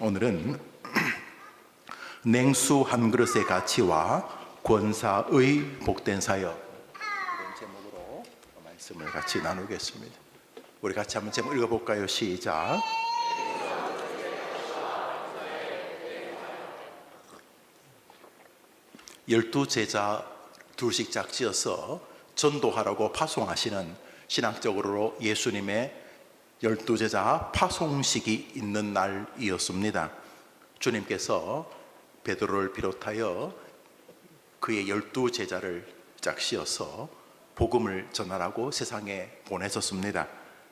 오늘은 냉수 한 그릇의 가치와 권사의 복된 사역, 이런 제목으로 말씀을 같이 나누겠습니다. 우리 같이 한번 제목 읽어볼까요? 시작. 열두 제자 둘씩 짝지어서 전도하라고 파송하시는, 신학적으로 예수님의 열두 제자 파송식이 있는 날이었습니다. 주님께서 베드로를 비롯하여 그의 열두 제자를 짝지어서 복음을 전하라고 세상에 보내셨습니다.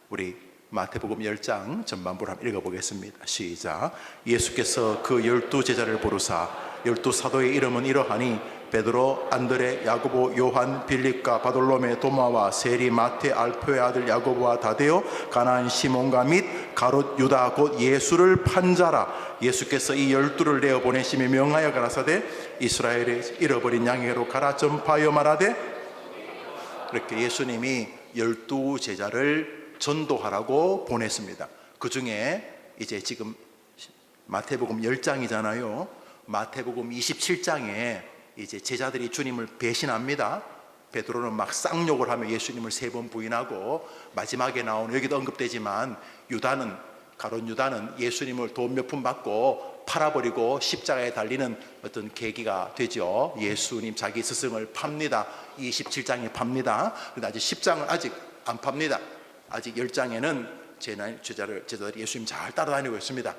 우리 마태복음 10장 전반부를 한번 읽어보겠습니다. 시작. 예수께서 그 열두 제자를 부르사 열두 사도의 이름은 이러하니 베드로, 안드레, 야고보, 요한, 빌립과 바돌로메, 도마와 세리, 마태, 알표의 아들 야고보와 다데오, 가나안 시몬과 및 가롯 유다 곧 예수를 판자라. 예수께서 이 열두를 내어 보내심에 명하여 가라사대 이스라엘의 잃어버린 양에게로 가라 전파하여 말하되. 이렇게 예수님이 열두 제자를 전도하라고 보냈습니다. 그 중에 이제 지금 마태복음 10장이잖아요. 마태복음 27장에 이제 제자들이 주님을 배신합니다. 베드로는 막 쌍욕을 하며 예수님을 3번 부인하고, 마지막에 나오는, 여기도 언급되지만 유다는, 가룟 유다는 예수님을 돈 몇 푼 받고 팔아버리고 십자가에 달리는 어떤 계기가 되죠. 예수님 자기 스승을 팝니다. 27장에 팝니다. 그런데 아직 10장은 아직 안 팝니다. 아직 10장에는 제자들이 예수님 잘 따라다니고 있습니다.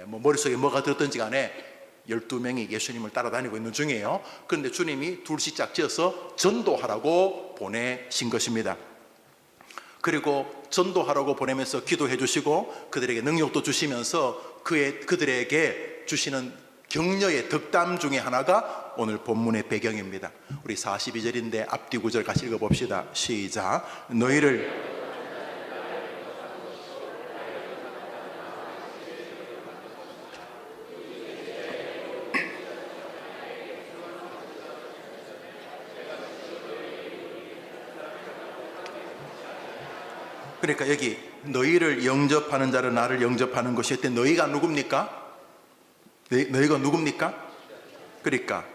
뭐 머릿속에 뭐가 들었든지 간에 12명이 예수님을 따라다니고 있는 중이에요. 그런데 주님이 둘씩 짝지어서 전도하라고 보내신 것입니다. 그리고 전도하라고 보내면서 기도해 주시고 그들에게 능력도 주시면서 그들에게 주시는 격려의 덕담 중에 하나가 오늘 본문의 배경입니다. 우리 42절인데 앞뒤 구절 같이 읽어봅시다. 시작. 너희를 그러니까 여기 너희를 영접하는 자를 나를 영접하는 것이 때 너희가 누굽니까? 너희가 누굽니까? 그러니까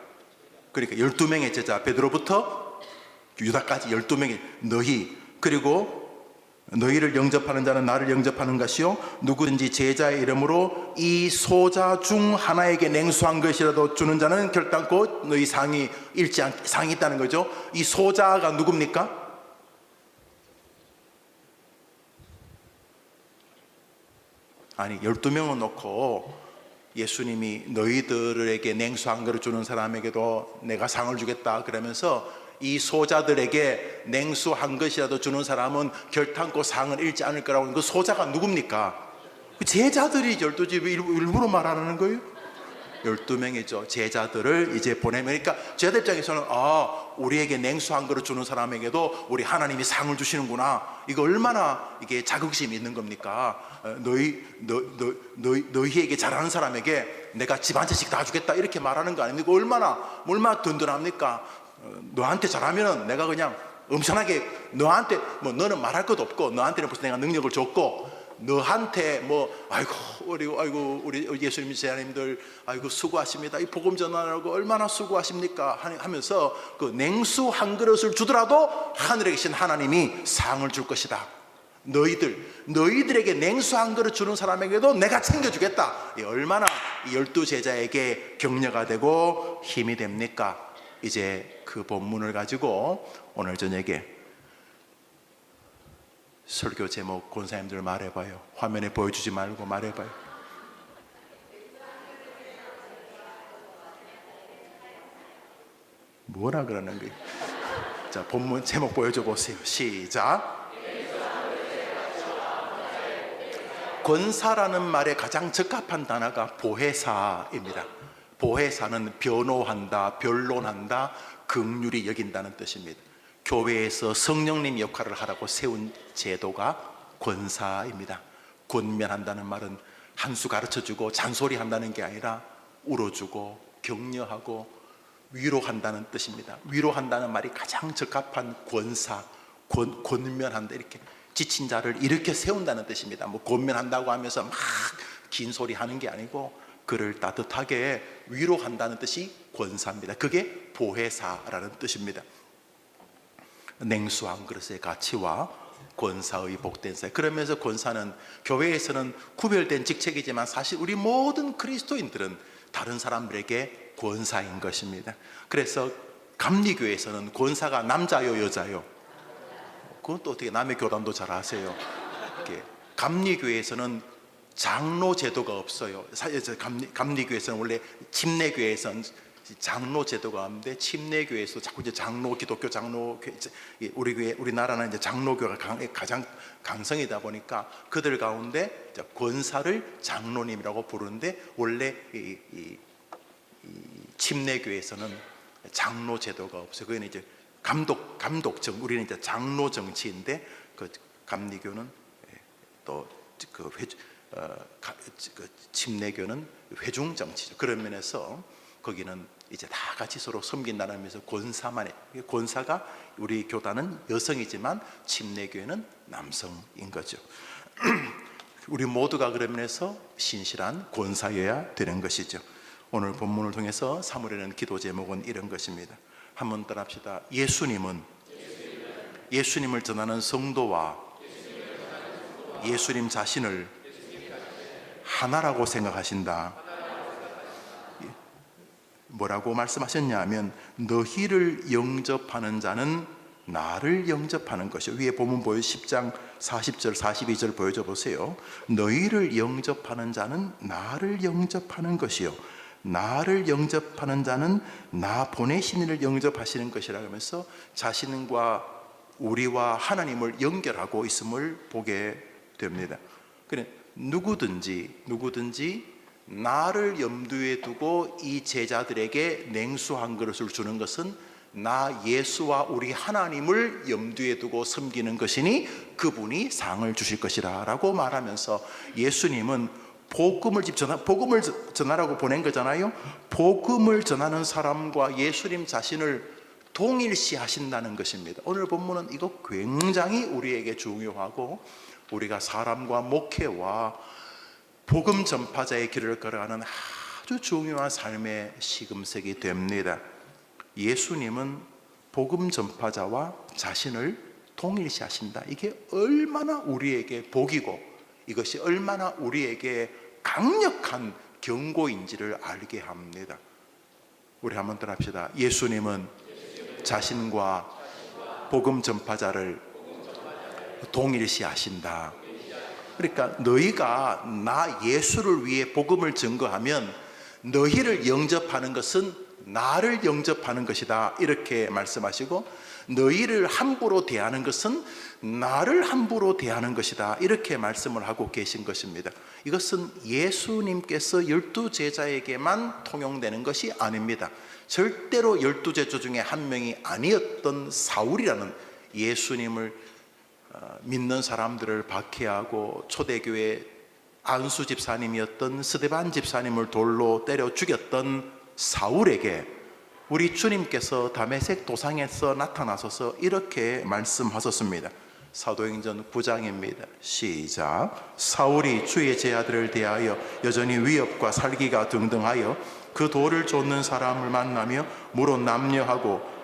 12명의 제자, 베드로부터 유다까지 12명의 너희, 그리고 너희를 영접하는 자는 나를 영접하는 것이요 누구든지 제자의 이름으로 이 소자 중 하나에게 냉수한 것이라도 주는 자는 결단코 너희 상이 있다는 거죠. 이 소자가 누굽니까? 아니 12명은 놓고 예수님이 너희들에게 냉수 한 그릇 주는 사람에게도 내가 상을 주겠다 그러면서 이 소자들에게 냉수 한 것이라도 주는 사람은 결탄코 상을 잃지 않을 거라고 하는 그 소자가 누굽니까? 제자들이 12집 일부러 말하는 거예요. 12명이죠. 제자들을 이제 보내면, 그러니까 제자들 입장에서는 우리에게 냉수 한 그릇 주는 사람에게도 우리 하나님이 상을 주시는구나. 이거 얼마나 이게 자긍심이 있는 겁니까? 너희에게 잘하는 사람에게 내가 집 한 채씩 다 주겠다 이렇게 말하는 거 아닙니까? 얼마나 든든합니까? 너한테 잘하면은 내가 그냥 엄청나게 너한테 뭐 너는 말할 것도 없고 너한테는 벌써 내가 능력을 줬고 너한테 뭐 아이고 우리 예수님 제자님들 아이고 수고하십니다. 이 복음 전하라고 얼마나 수고하십니까? 하면서 그 냉수 한 그릇을 주더라도 하늘에 계신 하나님이 상을 줄 것이다. 너희들에게 냉수 한 그릇 주는 사람에게도 내가 챙겨주겠다. 얼마나 이 12제자에게 격려가 되고 힘이 됩니까? 이제 그 본문을 가지고 오늘 저녁에 설교 제목 권사님들 말해봐요. 화면에 보여주지 말고 말해봐요. 뭐라 그러는 거예요? 자, 본문 제목 보여줘 보세요. 시작. 권사라는 말에 가장 적합한 단어가 보혜사입니다. 보혜사는 변호한다, 변론한다, 긍휼히 여긴다는 뜻입니다. 교회에서 성령님 역할을 하라고 세운 제도가 권사입니다. 권면한다는 말은 한 수 가르쳐주고 잔소리한다는 게 아니라 울어주고 격려하고 위로한다는 뜻입니다. 위로한다는 말이 가장 적합한 권사, 권면한다, 이렇게 지친 자를 이렇게 세운다는 뜻입니다. 뭐 권면한다고 하면서 막 긴 소리 하는 게 아니고 그를 따뜻하게 위로한다는 뜻이 권사입니다. 그게 보혜사라는 뜻입니다. 냉수한 그릇의 가치와 권사의 복된 사이. 그러면서 권사는 교회에서는 구별된 직책이지만 사실 우리 모든 그리스도인들은 다른 사람들에게 권사인 것입니다. 그래서 감리교회에서는 권사가 남자요 여자요? 그건 또 어떻게 남의 교단도 잘 아세요. 감리교회에서는 장로 제도가 없어요. 감리교회에서는 원래 침례교회에서는 장로 제도가 없는데 침례교회에서 자꾸 이제 장로 기독교 장로 우리 교회 우리나라는 이제 장로교가 가장 강성이다 보니까 그들 가운데 권사를 장로님이라고 부르는데 원래 이 침례교회에서는 장로 제도가 없어요. 그게 이제 감독정 우리는 이제 장로 정치인데 그 감리교는 또 침례교는 회중 정치죠. 그런 면에서 거기는 이제 다 같이 서로 섬긴다는 면에서 권사가 우리 교단은 여성이지만 침례교회는 남성인 거죠. 우리 모두가 그런 면에서 신실한 권사여야 되는 것이죠. 오늘 본문을 통해서 사무엘은 기도 제목은 이런 것입니다. 한번 따라합시다. 예수님을 전하는 성도와 예수님 자신을 하나라고 생각하신다. 뭐라고 말씀하셨냐 하면 너희를 영접하는 자는 나를 영접하는 것이요. 위에 보면 보여 10장 40절 42절 보여줘 보세요. 너희를 영접하는 자는 나를 영접하는 것이요 나를 영접하는 자는 나 보내신 이를 영접하시는 것이라 하면서 자신과 우리와 하나님을 연결하고 있음을 보게 됩니다. 그래 누구든지 나를 염두에 두고 이 제자들에게 냉수 한 그릇을 주는 것은 나 예수와 우리 하나님을 염두에 두고 섬기는 것이니 그분이 상을 주실 것이라 라고 말하면서 예수님은 복음을 전하라고 보낸 거잖아요. 복음을 전하는 사람과 예수님 자신을 동일시 하신다는 것입니다. 오늘 본문은 이거 굉장히 우리에게 중요하고 우리가 사람과 목회와 복음 전파자의 길을 걸어가는 아주 중요한 삶의 시금석이 됩니다. 예수님은 복음 전파자와 자신을 동일시하신다. 이게 얼마나 우리에게 복이고 이것이 얼마나 우리에게 강력한 경고인지를 알게 합니다. 우리 한번 더 합시다. 예수님은 자신과 복음 전파자를 동일시하신다. 그러니까 너희가 나 예수를 위해 복음을 증거하면 너희를 영접하는 것은 나를 영접하는 것이다 이렇게 말씀하시고 너희를 함부로 대하는 것은 나를 함부로 대하는 것이다 이렇게 말씀을 하고 계신 것입니다. 이것은 예수님께서 12제자에게만 통용되는 것이 아닙니다. 절대로 12제자 중에 한 명이 아니었던 사울이라는 예수님을 믿는 사람들을 박해하고 초대교회 안수 집사님이었던 스데반 집사님을 돌로 때려 죽였던 사울에게 우리 주님께서 다메섹 도상에서 나타나셔서 이렇게 말씀하셨습니다. 사도행전 9장입니다. 시작. 사울이 주의 제자들을 대하여 여전히 위협과 살기가 등등하여 그 돌을 쫓는 사람을 만나며 무로 남녀하고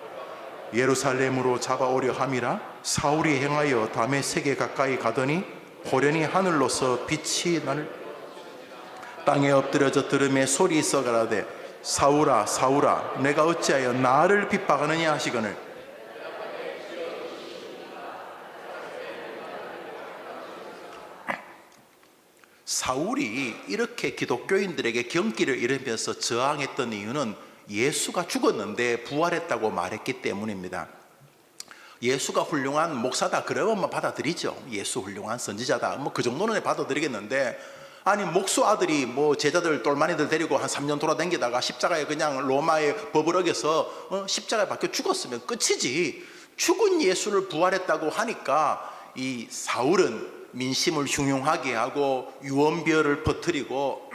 예루살렘으로 잡아오려 함이라. 사울이 행하여 다메섹에 가까이 가더니 호련히 하늘로서 빛이 나를 땅에 엎드려져 들음에 소리 있어 가라되 사울아 사울아 내가 어찌하여 나를 핍박하느냐 하시거늘 사울이 이렇게 기독교인들에게 경기를 일으면서 저항했던 이유는 예수가 죽었는데 부활했다고 말했기 때문입니다. 예수가 훌륭한 목사다 그러면 받아들이죠. 예수 훌륭한 선지자다 뭐 그 정도는 받아들이겠는데 아니 목수 아들이 뭐 제자들 똘마니들 데리고 한 3년 돌아다니다가 십자가에 그냥 로마의 법을 어겨서 십자가에 박혀 죽었으면 끝이지. 죽은 예수를 부활했다고 하니까 이 사울은 민심을 흉흉하게 하고 유언비어를 퍼뜨리고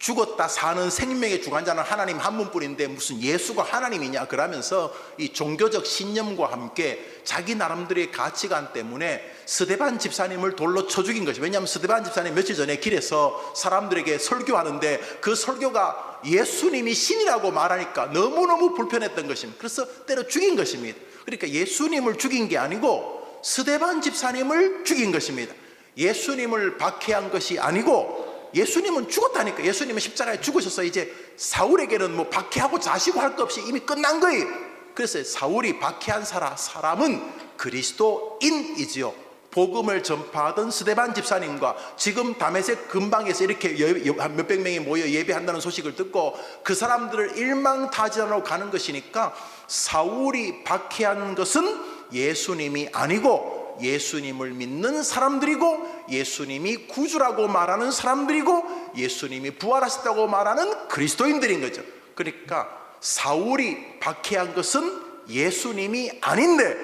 죽었다 사는 생명의 주관자는 하나님 한 분뿐인데 무슨 예수가 하나님이냐 그러면서 이 종교적 신념과 함께 자기 나름대로의 가치관 때문에 스데반 집사님을 돌로 쳐 죽인 것이. 왜냐하면 스데반 집사님 며칠 전에 길에서 사람들에게 설교하는데 그 설교가 예수님이 신이라고 말하니까 너무너무 불편했던 것입니다. 그래서 때려 죽인 것입니다. 그러니까 예수님을 죽인 게 아니고 스데반 집사님을 죽인 것입니다. 예수님을 박해한 것이 아니고 예수님은 죽었다니까. 예수님은 십자가에 죽으셔서 이제 사울에게는 뭐 박해하고 자시고 할 것 없이 이미 끝난 거예요. 그래서 사울이 박해한 사람은 그리스도인이지요. 복음을 전파하던 스데반 집사님과 지금 다메섹 근방에서 이렇게 몇백 명이 모여 예배한다는 소식을 듣고 그 사람들을 일망타진하러 가는 것이니까 사울이 박해한 것은 예수님이 아니고 예수님을 믿는 사람들이고 예수님이 구주라고 말하는 사람들이고 예수님이 부활하셨다고 말하는 그리스도인들인 거죠. 그러니까 사울이 박해한 것은 예수님이 아닌데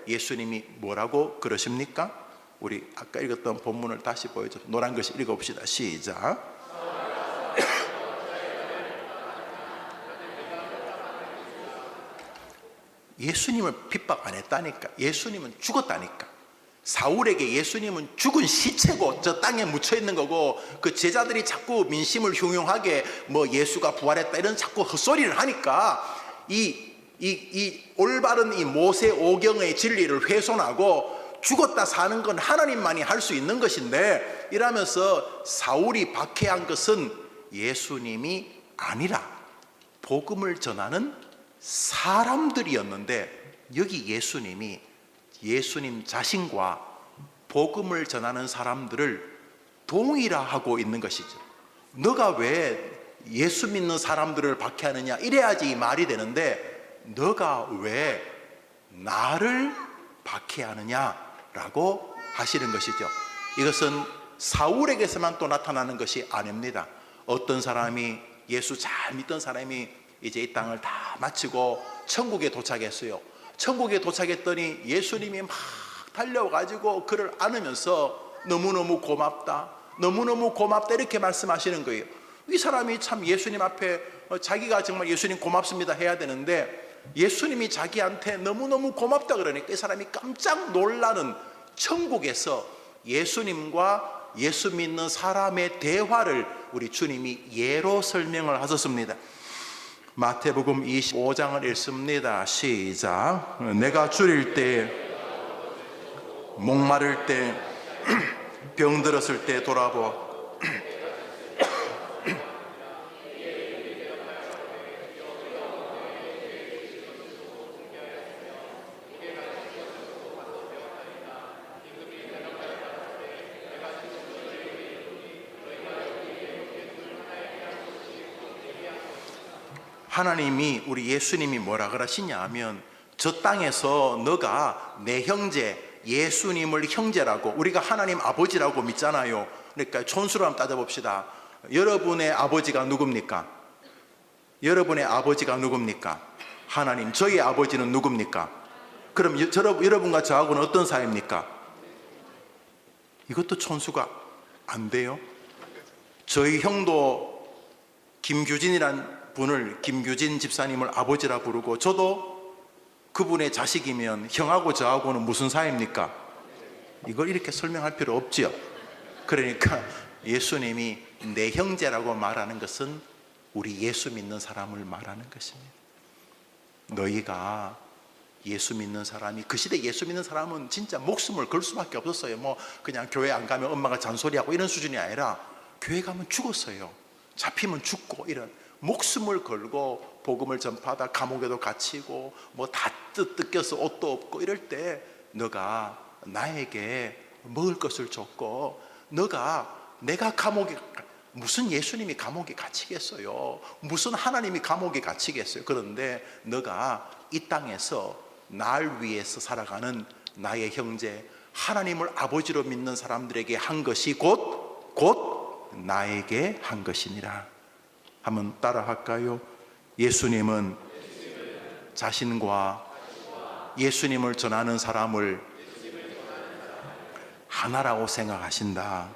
예수님이 뭐라고 그러십니까? 우리 아까 읽었던 본문을 다시 보여줘. 노란 글씨 읽어봅시다. 시작. 예수님을 핍박 안 했다니까. 예수님은 죽었다니까. 사울에게 예수님은 죽은 시체고 저 땅에 묻혀 있는 거고, 그 제자들이 자꾸 민심을 흉흉하게 뭐 예수가 부활했다 이런 자꾸 헛소리를 하니까 이 올바른 이 모세 오경의 진리를 훼손하고 죽었다 사는 건 하나님만이 할 수 있는 것인데 이러면서 사울이 박해한 것은 예수님이 아니라 복음을 전하는 사람들이었는데 여기 예수님이 예수님 자신과 복음을 전하는 사람들을 동일화하고 있는 것이죠. 너가 왜 예수 믿는 사람들을 박해하느냐 이래야지 말이 되는데 너가 왜 나를 박해하느냐라고 하시는 것이죠. 이것은 사울에게서만 또 나타나는 것이 아닙니다. 어떤 사람이 예수 잘 믿던 사람이 이제 이 땅을 다 마치고 천국에 도착했어요. 천국에 도착했더니 예수님이 막 달려가지고 그를 안으면서 너무너무 고맙다, 너무너무 고맙다 이렇게 말씀하시는 거예요. 이 사람이 참 예수님 앞에 자기가 정말 예수님 고맙습니다 해야 되는데 예수님이 자기한테 너무너무 고맙다 그러니까 이 사람이 깜짝 놀라는 천국에서 예수님과 예수 믿는 사람의 대화를 우리 주님이 예로 설명을 하셨습니다. 마태복음 25장을 읽습니다. 시작. 내가 줄일 때, 목마를 때, 병들었을 때 돌아보아 하나님이 우리 예수님이 뭐라 그러시냐 하면 저 땅에서 너가 내 형제 예수님을 형제라고 우리가 하나님 아버지라고 믿잖아요. 그러니까 촌수로 한번 따져봅시다. 여러분의 아버지가 누굽니까? 여러분의 아버지가 누굽니까? 하나님. 저희 아버지는 누굽니까? 그럼 여러분과 저하고는 어떤 사이입니까? 이것도 촌수가 안 돼요. 저희 형도 김규진이란 분을 김규진 집사님을 아버지라 부르고 저도 그분의 자식이면 형하고 저하고는 무슨 사이입니까? 이걸 이렇게 설명할 필요 없지요. 그러니까 예수님이 내 형제라고 말하는 것은 우리 예수 믿는 사람을 말하는 것입니다. 너희가 예수 믿는 사람이 그 시대 예수 믿는 사람은 진짜 목숨을 걸 수밖에 없었어요. 뭐 그냥 교회 안 가면 엄마가 잔소리하고 이런 수준이 아니라 교회 가면 죽었어요. 잡히면 죽고 이런 목숨을 걸고 복음을 전파하다 감옥에도 갇히고 뭐 다 뜯겨서 옷도 없고 이럴 때 너가 나에게 먹을 것을 줬고 내가 감옥에 무슨 예수님이 감옥에 갇히겠어요? 무슨 하나님이 감옥에 갇히겠어요? 그런데 너가 이 땅에서 날 위해서 살아가는 나의 형제 하나님을 아버지로 믿는 사람들에게 한 것이 곧 나에게 한 것이니라. 한번 따라 할까요? 예수님은 자신과 예수님을 전하는 사람을 하나라고 생각하신다.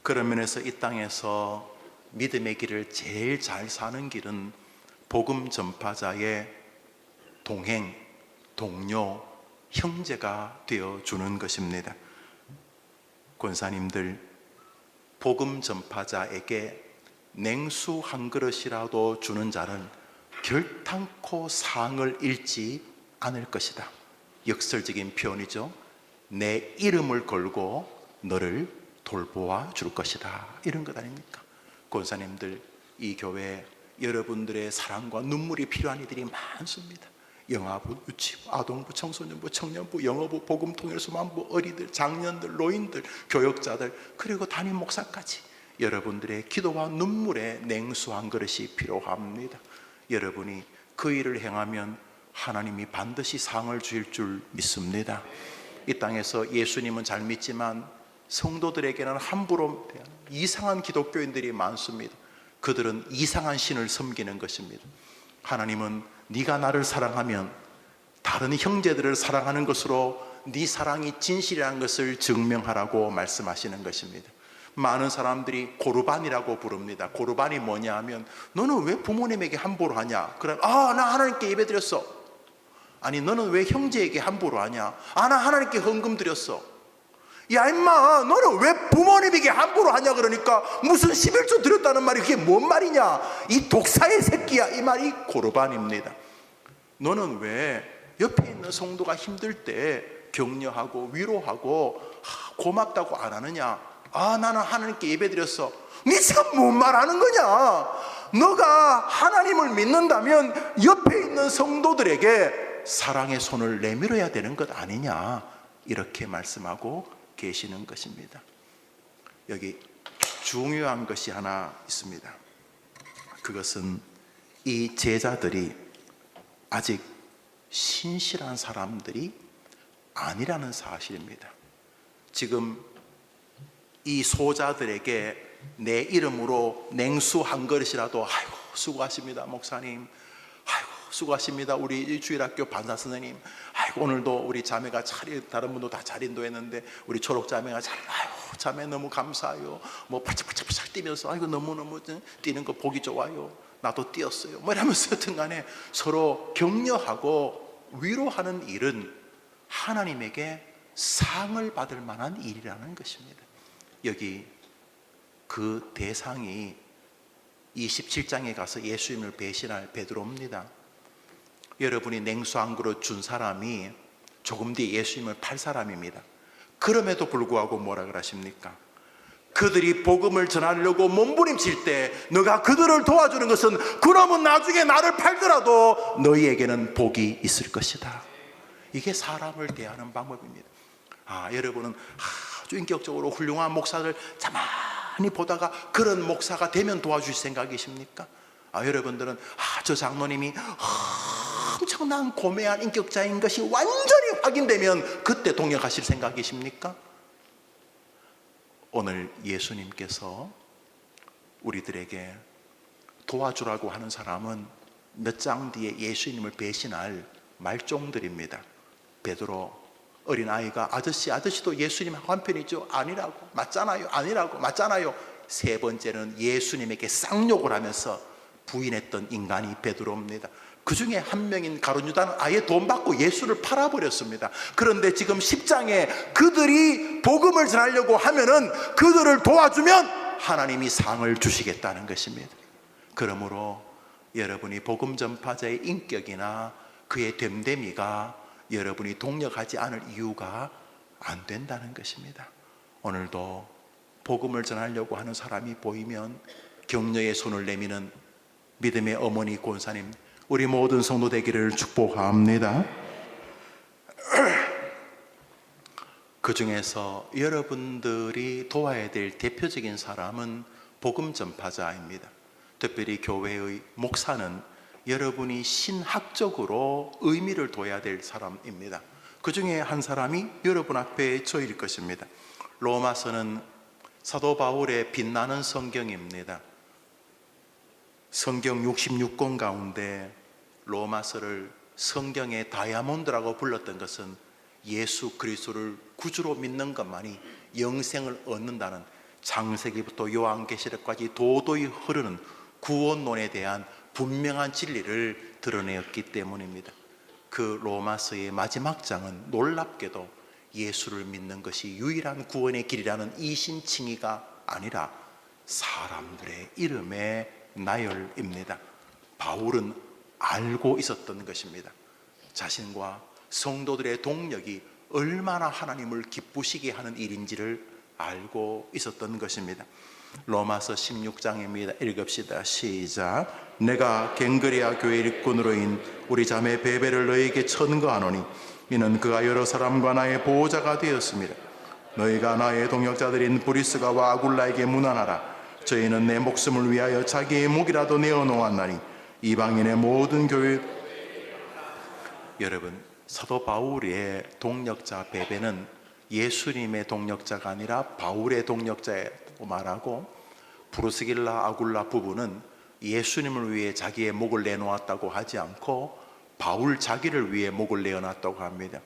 그런 면에서 이 땅에서 믿음의 길을 제일 잘 사는 길은 복음 전파자의 동행, 동료, 형제가 되어주는 것입니다. 권사님들, 복음 전파자에게 냉수 한 그릇이라도 주는 자는 결탄코 상을 잃지 않을 것이다. 역설적인 표현이죠. 내 이름을 걸고 너를 돌보아 줄 것이다, 이런 것 아닙니까? 권사님들, 이 교회에 여러분들의 사랑과 눈물이 필요한 이들이 많습니다. 영아부, 유치부, 아동부, 청소년부, 청년부, 영어부, 복음통일 수만부, 어린이들, 장년들, 노인들, 교역자들, 그리고 담임 목사까지 여러분들의 기도와 눈물의 냉수 한 그릇이 필요합니다. 여러분이 그 일을 행하면 하나님이 반드시 상을 주실 줄 믿습니다. 이 땅에서 예수님은 잘 믿지만 성도들에게는 함부로 이상한 기독교인들이 많습니다. 그들은 이상한 신을 섬기는 것입니다. 하나님은 네가 나를 사랑하면 다른 형제들을 사랑하는 것으로 네 사랑이 진실이라는 것을 증명하라고 말씀하시는 것입니다. 많은 사람들이 고르반이라고 부릅니다. 고르반이 뭐냐 하면, 너는 왜 부모님에게 함부로 하냐? 그럼 나 하나님께 예배드렸어. 아니, 너는 왜 형제에게 함부로 하냐? 나 하나님께 헌금 드렸어. 야 임마, 너는 왜 부모님에게 함부로 하냐? 그러니까 무슨 11조 드렸다는 말이 그게 뭔 말이냐? 이 독사의 새끼야, 이 말이 고르반입니다. 너는 왜 옆에 있는 성도가 힘들 때 격려하고 위로하고 고맙다고 안 하느냐? 나는 하나님께 예배드렸어. 니 지금 뭔 말하는 거냐? 너가 하나님을 믿는다면 옆에 있는 성도들에게 사랑의 손을 내밀어야 되는 것 아니냐? 이렇게 말씀하고 계시는 것입니다. 여기 중요한 것이 하나 있습니다. 그것은 이 제자들이 아직 신실한 사람들이 아니라는 사실입니다. 지금 이 소자들에게 내 이름으로 냉수 한 그릇이라도, 아이고 수고하십니다 목사님, 아이고 수고하십니다 우리 주일학교 반사 선생님, 아이고 오늘도 우리 자매가 다른 분도 다 잘 인도했는데 우리 초록 자매가 아이고 자매 너무 감사해요, 뭐 팔짝팔짝 뛰면서 아이고 너무너무 뛰는 거 보기 좋아요, 나도 뛰었어요, 뭐 이러면서 여튼간에 서로 격려하고 위로하는 일은 하나님에게 상을 받을 만한 일이라는 것입니다. 여기 그 대상이 27장에 가서 예수님을 배신할 베드로입니다. 여러분이 냉수 한 그릇 준 사람이 조금 뒤에 예수님을 팔 사람입니다. 그럼에도 불구하고 뭐라 그러십니까? 그들이 복음을 전하려고 몸부림칠 때 너가 그들을 도와주는 것은, 그러면 나중에 나를 팔더라도 너희에게는 복이 있을 것이다. 이게 사람을 대하는 방법입니다. 여러분은 아주 인격적으로 훌륭한 목사를 가만히 보다가 그런 목사가 되면 도와주실 생각이십니까? 여러분들은 저 장로님이 엄청난 고매한 인격자인 것이 완전히 확인되면 그때 동역하실 생각이십니까? 오늘 예수님께서 우리들에게 도와주라고 하는 사람은 몇 장 뒤에 예수님을 배신할 말종들입니다. 베드로, 어린아이가 아저씨도 예수님하고 한편이죠? 아니라고. 맞잖아요. 아니라고. 맞잖아요. 세 번째는 예수님에게 쌍욕을 하면서 부인했던 인간이 베드로입니다. 그 중에 한 명인 가룟 유다는 아예 돈 받고 예수를 팔아버렸습니다. 그런데 지금 10장에 그들이 복음을 전하려고 하면은 그들을 도와주면 하나님이 상을 주시겠다는 것입니다. 그러므로 여러분이 복음 전파자의 인격이나 그의 됨됨이가 여러분이 동력하지 않을 이유가 안 된다는 것입니다. 오늘도 복음을 전하려고 하는 사람이 보이면 격려의 손을 내미는 믿음의 어머니 권사님, 우리 모든 성도 되기를 축복합니다. 그 중에서 여러분들이 도와야 될 대표적인 사람은 복음 전파자입니다. 특별히 교회의 목사는 여러분이 신학적으로 의미를 둬야 될 사람입니다. 그 중에 한 사람이 여러분 앞에 저일 것입니다. 로마서는 사도 바울의 빛나는 성경입니다. 성경 66권 가운데 로마서를 성경의 다이아몬드라고 불렀던 것은 예수 그리스도를 구주로 믿는 것만이 영생을 얻는다는 창세기부터 요한계시록까지 도도히 흐르는 구원론에 대한 분명한 진리를 드러내었기 때문입니다. 그 로마서의 마지막 장은 놀랍게도 예수를 믿는 것이 유일한 구원의 길이라는 이신칭의가 아니라 사람들의 이름의 나열입니다. 바울은 알고 있었던 것입니다. 자신과 성도들의 동력이 얼마나 하나님을 기쁘시게 하는 일인지를 알고 있었던 것입니다. 로마서 16장입니다. 읽읍시다. 시작. 내가 갱그레아 교회 일꾼으로인 우리 자매 베베를 너에게 천거하노니 이는 그가 여러 사람과 나의 보호자가 되었습니다. 너희가 나의 동역자들인 브리스가와 아굴라에게 문안하라. 저희는 내 목숨을 위하여 자기의 목이라도 내어놓았나니 이방인의 모든 교회. 여러분, 사도 바울의 동역자 베베는 예수님의 동역자가 아니라 바울의 동역자라고 말하고, 브루스길라 아굴라 부부는 예수님을 위해 자기의 목을 내놓았다고 하지 않고 바울 자기를 위해 목을 내어놨다고 합니다.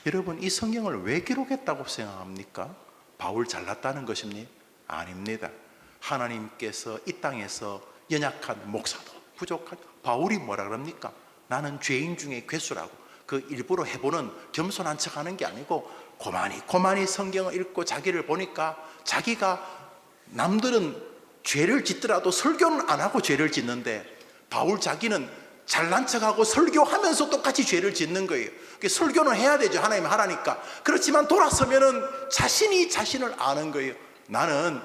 여러분, 이 성경을 왜 기록했다고 생각합니까? 바울 잘났다는 것입니까? 아닙니다. 하나님께서 이 땅에서 연약한 목사도 부족한 바울이 뭐라 그럽니까? 나는 죄인 중에 괴수라고. 그 일부러 해보는 겸손한 척하는 게 아니고 고만히 성경을 읽고 자기를 보니까 자기가 남들은 죄를 짓더라도 설교는 안 하고 죄를 짓는데 바울 자기는 잘난 척하고 설교하면서 똑같이 죄를 짓는 거예요. 설교는 해야 되죠. 하나님 하라니까. 그렇지만 돌아서면은 자신이 자신을 아는 거예요. 나는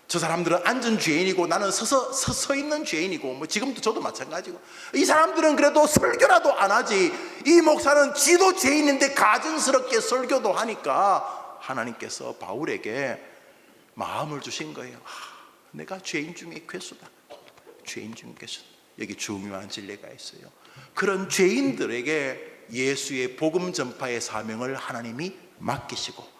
저 사람들은 앉은 죄인이고 나는 서 있는 죄인이고, 뭐 지금도 저도 마찬가지고, 이 사람들은 그래도 설교라도 안 하지, 이 목사는 지도 죄인인데 가증스럽게 설교도 하니까 하나님께서 바울에게 마음을 주신 거예요. 내가 죄인 중에 괴수다. 죄인 중에 괴수다. 여기 중요한 진리가 있어요. 그런 죄인들에게 예수의 복음 전파의 사명을 하나님이 맡기시고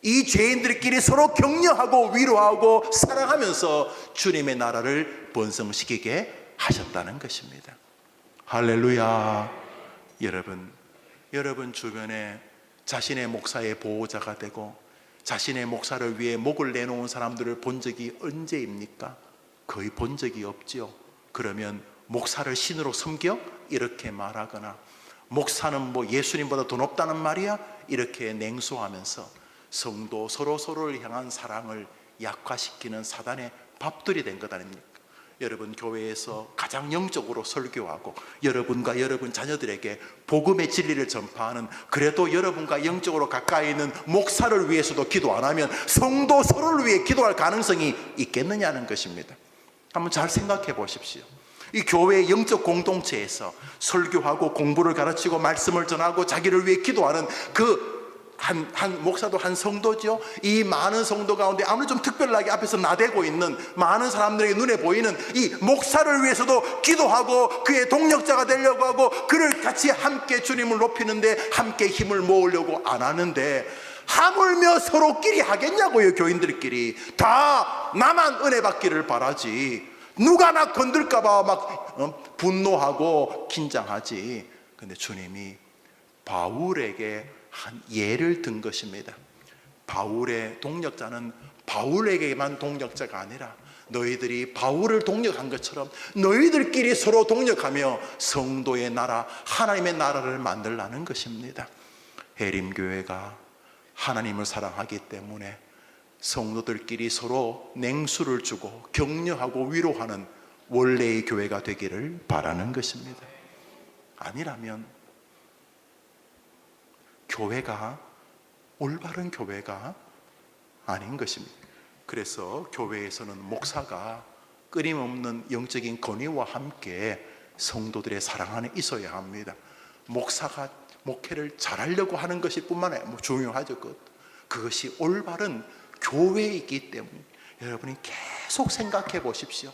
이 죄인들끼리 서로 격려하고 위로하고 사랑하면서 주님의 나라를 번성시키게 하셨다는 것입니다. 할렐루야. 여러분 주변에 자신의 목사의 보호자가 되고 자신의 목사를 위해 목을 내놓은 사람들을 본 적이 언제입니까? 거의 본 적이 없죠. 그러면 목사를 신으로 섬겨? 이렇게 말하거나, 목사는 뭐 예수님보다 더 높다는 말이야? 이렇게 냉소하면서 성도 서로를 향한 사랑을 약화시키는 사단의 밥들이 된 것 아닙니까? 여러분, 교회에서 가장 영적으로 설교하고 여러분과 여러분 자녀들에게 복음의 진리를 전파하는, 그래도 여러분과 영적으로 가까이 있는 목사를 위해서도 기도 안 하면 성도 서로를 위해 기도할 가능성이 있겠느냐는 것입니다. 한번 잘 생각해 보십시오. 이 교회의 영적 공동체에서 설교하고 공부를 가르치고 말씀을 전하고 자기를 위해 기도하는 그 한 목사도 한 성도죠. 이 많은 성도 가운데 아무리 좀 특별하게 앞에서 나대고 있는 많은 사람들에게 눈에 보이는 이 목사를 위해서도 기도하고 그의 동력자가 되려고 하고 그를 같이 함께 주님을 높이는데 함께 힘을 모으려고 안 하는데, 하물며 서로끼리 하겠냐고요. 교인들끼리 다 나만 은혜 받기를 바라지 누가 나 건들까봐 막 분노하고 긴장하지. 근데 주님이 바울에게 한 예를 든 것입니다. 바울의 동력자는 바울에게만 동력자가 아니라 너희들이 바울을 동력한 것처럼 너희들끼리 서로 동력하며 성도의 나라, 하나님의 나라를 만들라는 것입니다. 해림교회가 하나님을 사랑하기 때문에 성도들끼리 서로 냉수를 주고 격려하고 위로하는 원래의 교회가 되기를 바라는 것입니다. 아니라면 교회가 올바른 교회가 아닌 것입니다. 그래서 교회에서는 목사가 끊임없는 영적인 건의와 함께 성도들의 사랑 안에 있어야 합니다. 목사가 목회를 잘하려고 하는 것이 뿐만 아니라 중요하죠. 그것이 올바른 교회이기 때문에 여러분이 계속 생각해 보십시오.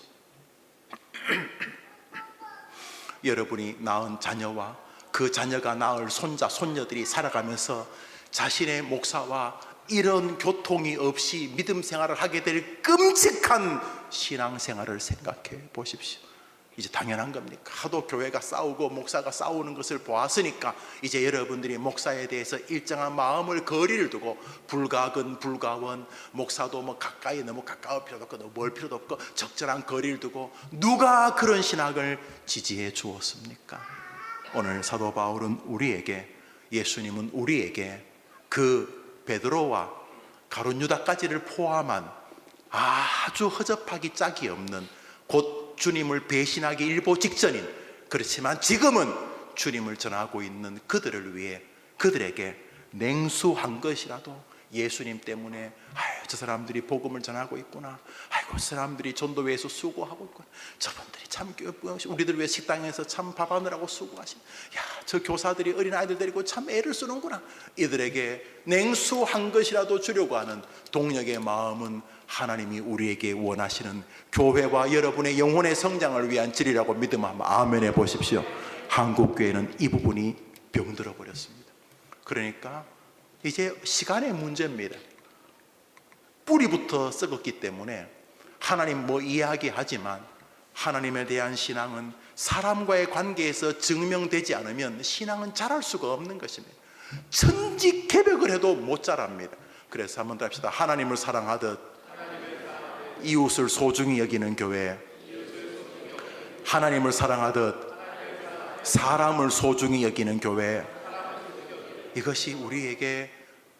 여러분이 낳은 자녀와 그 자녀가 낳을 손자, 손녀들이 살아가면서 자신의 목사와 이런 교통이 없이 믿음 생활을 하게 될 끔찍한 신앙 생활을 생각해 보십시오. 이제 당연한 겁니까? 하도 교회가 싸우고 목사가 싸우는 것을 보았으니까 이제 여러분들이 목사에 대해서 일정한 마음을 거리를 두고 불가근 불가원, 목사도 뭐 가까이 너무 가까울 필요도 없고 너무 멀 필요도 없고 적절한 거리를 두고 누가 그런 신학을 지지해 주었습니까? 오늘 사도 바울은 우리에게, 예수님은 우리에게 그 베드로와 가룟 유다까지를 포함한 아주 허접하기 짝이 없는, 곧 주님을 배신하기 일보 직전인, 그렇지만 지금은 주님을 전하고 있는 그들을 위해 그들에게 냉수한 것이라도 예수님 때문에 저 사람들이 복음을 전하고 있구나, 아이고 저 사람들이 전도회에서 수고하고 있구나, 저분들이 참 우리들 위해 식당에서 참 밥 하느라고 수고하신, 저 교사들이 어린아이들 데리고 참 애를 쓰는구나, 이들에게 냉수한 것이라도 주려고 하는 동력의 마음은 하나님이 우리에게 원하시는 교회와 여러분의 영혼의 성장을 위한 질이라고 믿으면 아멘 해보십시오. 한국교회는 이 부분이 병들어 버렸습니다. 그러니까 이제 시간의 문제입니다. 뿌리부터 썩었기 때문에 하나님 뭐 이야기하지만 하나님에 대한 신앙은 사람과의 관계에서 증명되지 않으면 신앙은 자랄 수가 없는 것입니다. 천지개벽을 해도 못 자랍니다. 그래서 한번 더 합시다. 하나님을 사랑하듯 이웃을 소중히 여기는 교회, 하나님을 사랑하듯 사람을 소중히 여기는 교회, 이것이 우리에게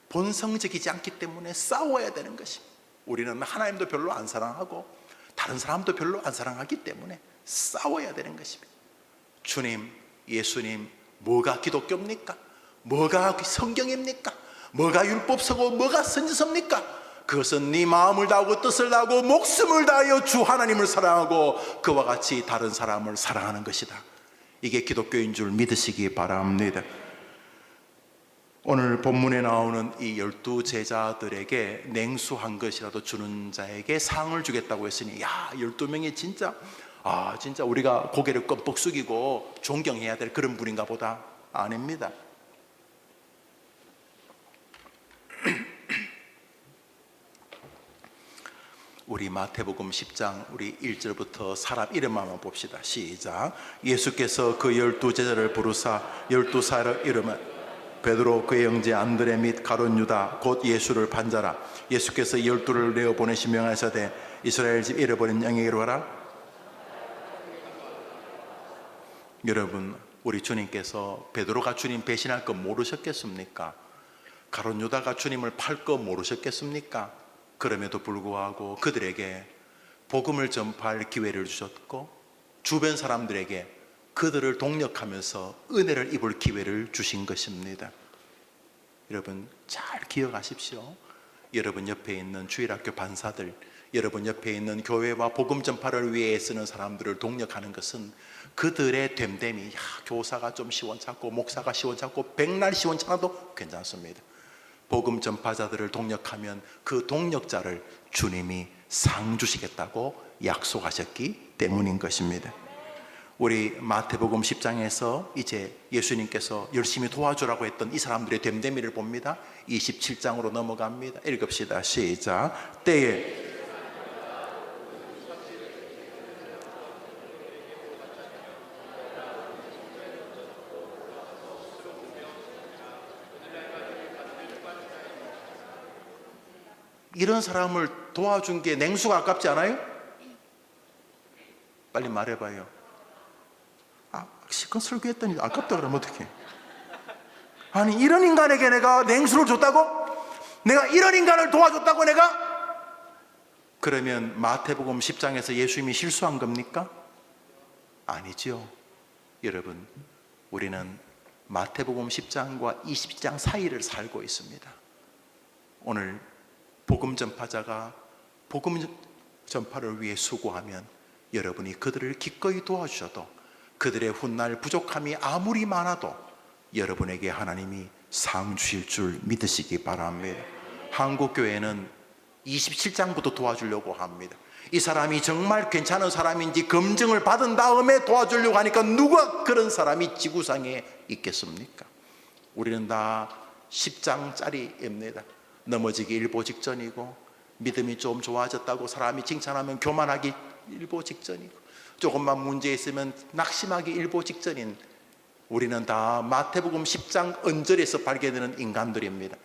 본성적이지 않기 때문에 싸워야 되는 것입니다. 우리는 하나님도 별로 안 사랑하고 다른 사람도 별로 안 사랑하기 때문에 싸워야 되는 것입니다. 주님, 예수님, 뭐가 기독교입니까? 뭐가 성경입니까? 뭐가 율법서고 뭐가 선지서입니까? 그것은 네 마음을 다하고 뜻을 다하고 목숨을 다하여 주 하나님을 사랑하고 그와 같이 다른 사람을 사랑하는 것이다. 이게 기독교인 줄 믿으시기 바랍니다. 오늘 본문에 나오는 이 12 제자들에게 냉수한 것이라도 주는 자에게 상을 주겠다고 했으니, 12명이 진짜 우리가 고개를 껌뻑 숙이고 존경해야 될 그런 분인가 보다. 아닙니다. 우리 마태복음 10장 우리 1절부터 사람 이름만 봅시다. 시작. 예수께서 그 12 제자를 부르사 12사를 이름은 베드로, 그의 형제 안드레 및 가룟 유다 곧 예수를 반자라. 예수께서 12를 내어 보내시 명하사되 이스라엘 집 잃어버린 양에게로 가라. 여러분, 우리 주님께서 베드로가 주님 배신할 거 모르셨겠습니까? 가룟 유다가 주님을 팔 거 모르셨겠습니까? 그럼에도 불구하고 그들에게 복음을 전파할 기회를 주셨고 주변 사람들에게 그들을 동력하면서 은혜를 입을 기회를 주신 것입니다. 여러분 잘 기억하십시오. 여러분 옆에 있는 주일학교 반사들, 여러분 옆에 있는 교회와 복음 전파를 위해 애쓰는 사람들을 동력하는 것은 그들의 됨됨이, 교사가 좀 시원찮고 목사가 시원찮고 백날 시원찮아도 괜찮습니다. 복음 전파자들을 동력하면 그 동력자를 주님이 상 주시겠다고 약속하셨기 때문인 것입니다. 우리 마태복음 10장에서 이제 예수님께서 열심히 도와주라고 했던 이 사람들의 됨됨이를 봅니다. 27장으로 넘어갑니다. 읽읍시다. 시작. 때에 이런 사람을 도와준 게 냉수가 아깝지 않아요? 빨리 말해봐요. 실컷 설교했더니 아깝다 그러면 어떡해? 아니 이런 인간에게 내가 냉수를 줬다고? 내가 이런 인간을 도와줬다고 내가? 그러면 마태복음 10장에서 예수님이 실수한 겁니까? 아니죠. 여러분, 우리는 마태복음 10장과 20장 사이를 살고 있습니다. 오늘 복음 전파자가 복음 전파를 위해 수고하면 여러분이 그들을 기꺼이 도와주셔도 그들의 훗날 부족함이 아무리 많아도 여러분에게 하나님이 상 주실 줄 믿으시기 바랍니다. 한국교회는 27장부터 도와주려고 합니다. 이 사람이 정말 괜찮은 사람인지 검증을 받은 다음에 도와주려고 하니까 누가 그런 사람이 지구상에 있겠습니까? 우리는 다 10장짜리입니다. 넘어지기 일보 직전이고 믿음이 좀 좋아졌다고 사람이 칭찬하면 교만하기 일보 직전이고, 조금만 문제 있으면 낙심하기 일보 직전인 우리는 다 마태복음 10장 언저리에서 발견되는 인간들입니다.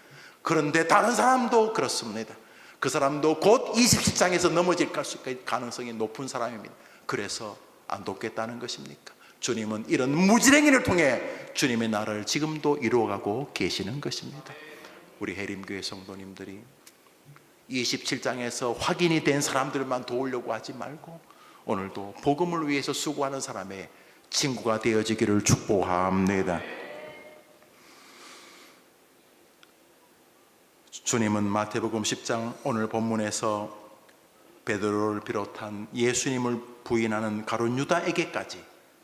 그런데 다른 사람도 그렇습니다. 그 사람도 곧 27장에서 넘어질 가능성이 높은 사람입니다. 그래서 안 돕겠다는 것입니까? 주님은 이런 무지랭이를 통해 주님의 나라를 지금도 이루어가고 계시는 것입니다. 우리 해림교회 성도님들이 27장에서 확인이 된 사람들만 도우려고 하지 말고 오늘도 복음을 위해서 수고하는 사람의 친구가 되어지기를 축복합니다. 주님은 마태복음 10장 오늘 본문에서 베드로를 비롯한 예수님을 부인하는 가룟 유다에게까지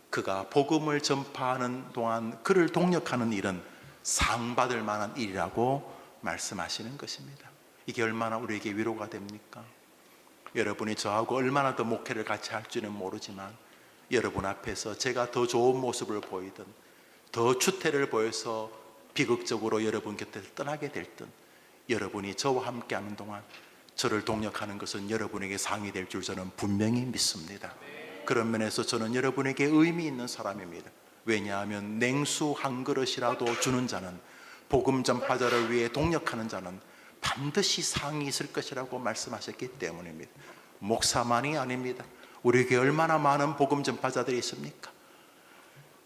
그가 복음을 전파하는 동안 그를 동력하는 일은 상받을 만한 일이라고 말씀하시는 것입니다. 이게 얼마나 우리에게 위로가 됩니까? 여러분이 저하고 얼마나 더 목회를 같이 할지는 모르지만 여러분 앞에서 제가 더 좋은 모습을 보이든 더 추태를 보여서 비극적으로 여러분 곁을 떠나게 될 듯 여러분이 저와 함께하는 동안 저를 동력하는 것은 여러분에게 상이 될 줄 저는 분명히 믿습니다. 그런 면에서 저는 여러분에게 의미 있는 사람입니다. 왜냐하면 냉수 한 그릇이라도 주는 자는, 복음 전파자를 위해 동력하는 자는 반드시 상이 있을 것이라고 말씀하셨기 때문입니다. 목사만이 아닙니다. 우리에게 얼마나 많은 복음 전파자들이 있습니까?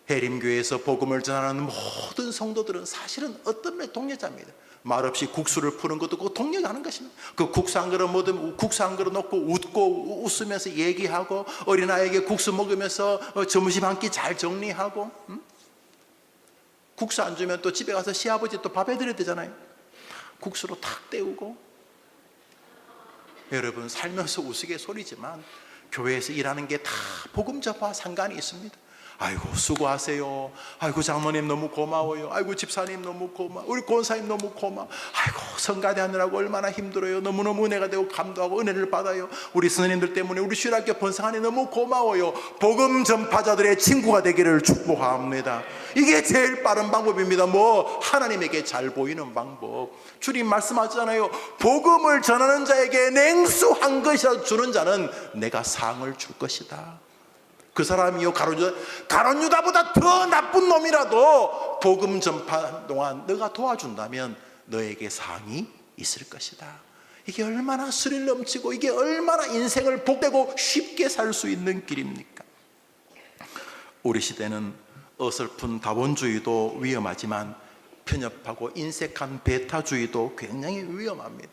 해림교회에서 복음을 전하는 모든 성도들은 사실은 어떤 면에 동력자입니다. 말없이 국수를 푸는 것도 그 동력하는 것입니다. 그 국수 한 그릇 뭐든 국수 한 그릇 놓고 웃고 웃으면서 얘기하고 어린아이에게 국수 먹으면서 점심 한 끼 잘 정리하고, 국수 안 주면 또 집에 가서 시아버지 또 밥 해드려야 되잖아요. 국수로 탁 때우고. 여러분 살면서 우스갯소리지만 교회에서 일하는 게 다 복음 전파와 상관이 있습니다. 아이고 수고하세요. 아이고 장모님 너무 고마워요. 아이고 집사님 너무 고마워. 우리 권사님 너무 고마워. 아이고 성가대 하느라고 얼마나 힘들어요. 너무너무 은혜가 되고 감동하고 은혜를 받아요. 우리 선생님들 때문에 우리 주일학교 번성하니 너무 고마워요. 복음 전파자들의 친구가 되기를 축복합니다. 이게 제일 빠른 방법입니다. 하나님에게 잘 보이는 방법. 주님 말씀하잖아요. 복음을 전하는 자에게 냉수 한 것이라도 주는 자는 내가 상을 줄 것이다. 그 사람이요 가룟 유다보다 더 나쁜 놈이라도 복음 전파 동안 너가 도와준다면 너에게 상이 있을 것이다. 이게 얼마나 스릴 넘치고 이게 얼마나 인생을 복되고 쉽게 살 수 있는 길입니까? 우리 시대는 어설픈 다원주의도 위험하지만 편협하고 인색한 배타주의도 굉장히 위험합니다.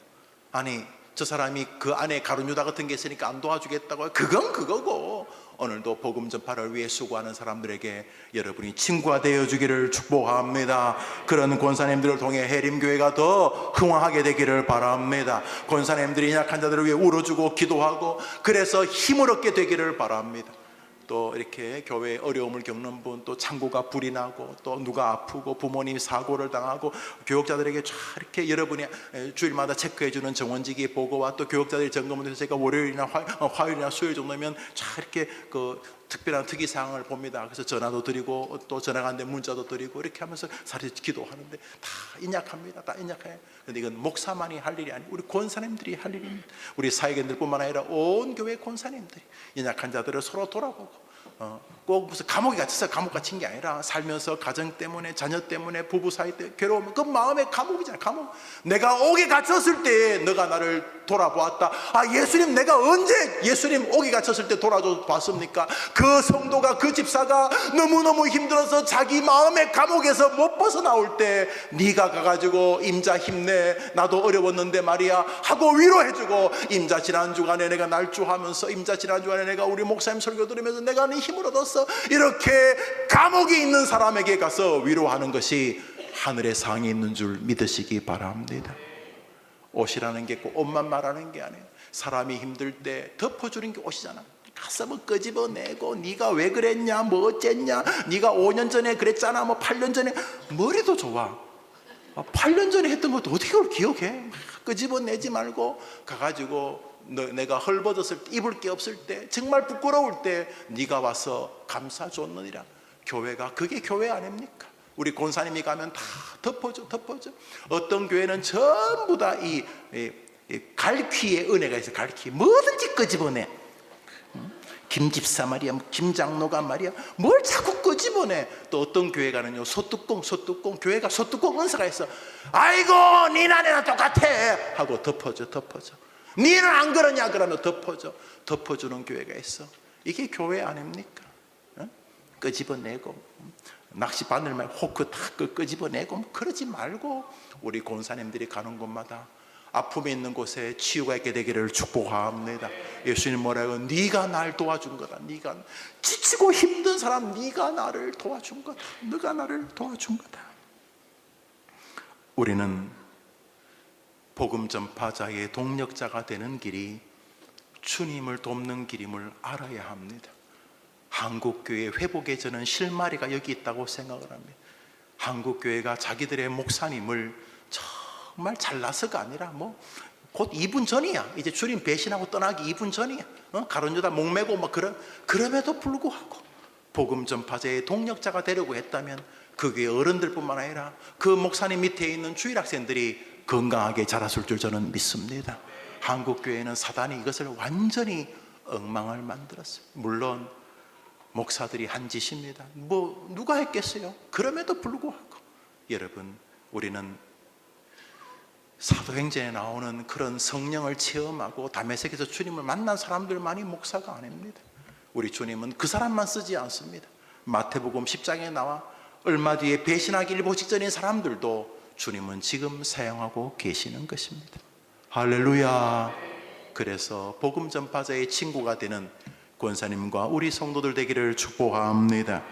아니 저 사람이 그 안에 가룟 유다 같은 게 있으니까 안 도와주겠다고, 그건 그거고. 오늘도 복음 전파를 위해 수고하는 사람들에게 여러분이 친구가 되어주기를 축복합니다. 그런 권사님들을 통해 해림교회가 더 흥황하게 되기를 바랍니다. 권사님들이 약한 자들을 위해 울어주고 기도하고 그래서 힘을 얻게 되기를 바랍니다. 또 이렇게 교회에 어려움을 겪는 분, 또 창고가 불이 나고 또 누가 아프고 부모님이 사고를 당하고 교육자들에게 쫙 이렇게 여러분이 주일마다 체크해 주는 정원지기 보고와 또 교육자들이 점검을 해서 제가 월요일이나 화요일이나 수요일 정도면 쫙 이렇게 그 특별한 특이사항을 봅니다. 그래서 전화도 드리고 또 전화가 안 되면 문자도 드리고 이렇게 하면서 사실 기도하는데 다 인약합니다. 다 인약해요. 그런데 이건 목사만이 할 일이 아니고 우리 권사님들이 할 일입니다. 우리 사역인들뿐만 아니라 온 교회 권사님들이 인약한 자들을 서로 돌아보고 꼭 무슨 감옥에 갇혀서 감옥 갇힌 게 아니라 살면서 가정 때문에 자녀 때문에 부부 사이 때 괴로우면 그 마음의 감옥이잖아요. 감옥. 내가 옥에 갇혔을 때 너가 나를 돌아보았다. 예수님 내가 언제 예수님 옥에 갇혔을 때 돌아줘 봤습니까? 그 성도가 그 집사가 너무너무 힘들어서 자기 마음의 감옥에서 못 벗어나올 때 네가 가가지고 임자 힘내 나도 어려웠는데 말이야 하고 위로해주고, 임자 지난 주간에 내가 날주하면서 임자 지난 주간에 내가 우리 목사님 설교 들으면서 내가 네 힘을 얻었어, 이렇게 감옥에 있는 사람에게 가서 위로하는 것이 하늘의 상이 있는 줄 믿으시기 바랍니다. 옷이라는 게 꼭 옷만 말하는 게 아니에요. 사람이 힘들 때 덮어주는 게 옷이잖아. 가서 끄집어내고 네가 왜 그랬냐, 뭐 어쨌냐, 네가 5년 전에 그랬잖아, 8년 전에. 머리도 좋아. 8년 전에 했던 것도 어떻게 그걸 기억해? 끄집어내지 말고 가가지고 내가 헐벗었을 때, 입을 게 없을 때, 정말 부끄러울 때 네가 와서 감사줬느니라. 교회가 그게 교회 아닙니까? 우리 권사님이 가면 다 덮어줘. 어떤 교회는 전부 다 이 갈퀴의 은혜가 있어요. 갈퀴 뭐든지 끄집어내. 김집사 말이야, 김장로가 말이야, 뭘 자꾸 끄집어내. 또 어떤 교회 가는요, 소뚜껑 교회가 소뚜껑 은사가 있어. 아이고 니나 내나 똑같아 하고 덮어줘. 니는 안 그러냐 그러면 덮어주는 교회가 있어. 이게 교회 아닙니까? 끄집어내고 낚시 바늘 말고 호크 다 끄집어내고 그러지 말고, 우리 권사님들이 가는 곳마다 아픔이 있는 곳에 치유가 있게 되기를 축복합니다. 예수님 뭐라고? 네가 날 도와준 거다. 네가 지치고 힘든 사람, 네가 나를 도와준 거다. 네가 나를 도와준 거다. 우리는 복음 전파자의 동력자가 되는 길이 주님을 돕는 길임을 알아야 합니다. 한국교회 회복에 저는 실마리가 여기 있다고 생각을 합니다. 한국교회가 자기들의 목사님을 정말 잘나서가 아니라 곧 2분 전이야. 이제 주님 배신하고 떠나기 2분 전이야. 가론유다 목매고 그럼에도 불구하고 복음 전파자의 동력자가 되려고 했다면 그 교회 어른들뿐만 아니라 그 목사님 밑에 있는 주일학생들이 건강하게 자랐을 줄 저는 믿습니다. 한국교회는 사단이 이것을 완전히 엉망을 만들었어요. 물론 목사들이 한 짓입니다. 누가 했겠어요? 그럼에도 불구하고 여러분, 우리는 사도행전에 나오는 그런 성령을 체험하고 다메섹에서 주님을 만난 사람들만이 목사가 아닙니다. 우리 주님은 그 사람만 쓰지 않습니다. 마태복음 10장에 나와 얼마 뒤에 배신하기 일보 직전인 사람들도 주님은 지금 사용하고 계시는 것입니다. 할렐루야. 그래서 복음 전파자의 친구가 되는 권사님과 우리 성도들 되기를 축복합니다.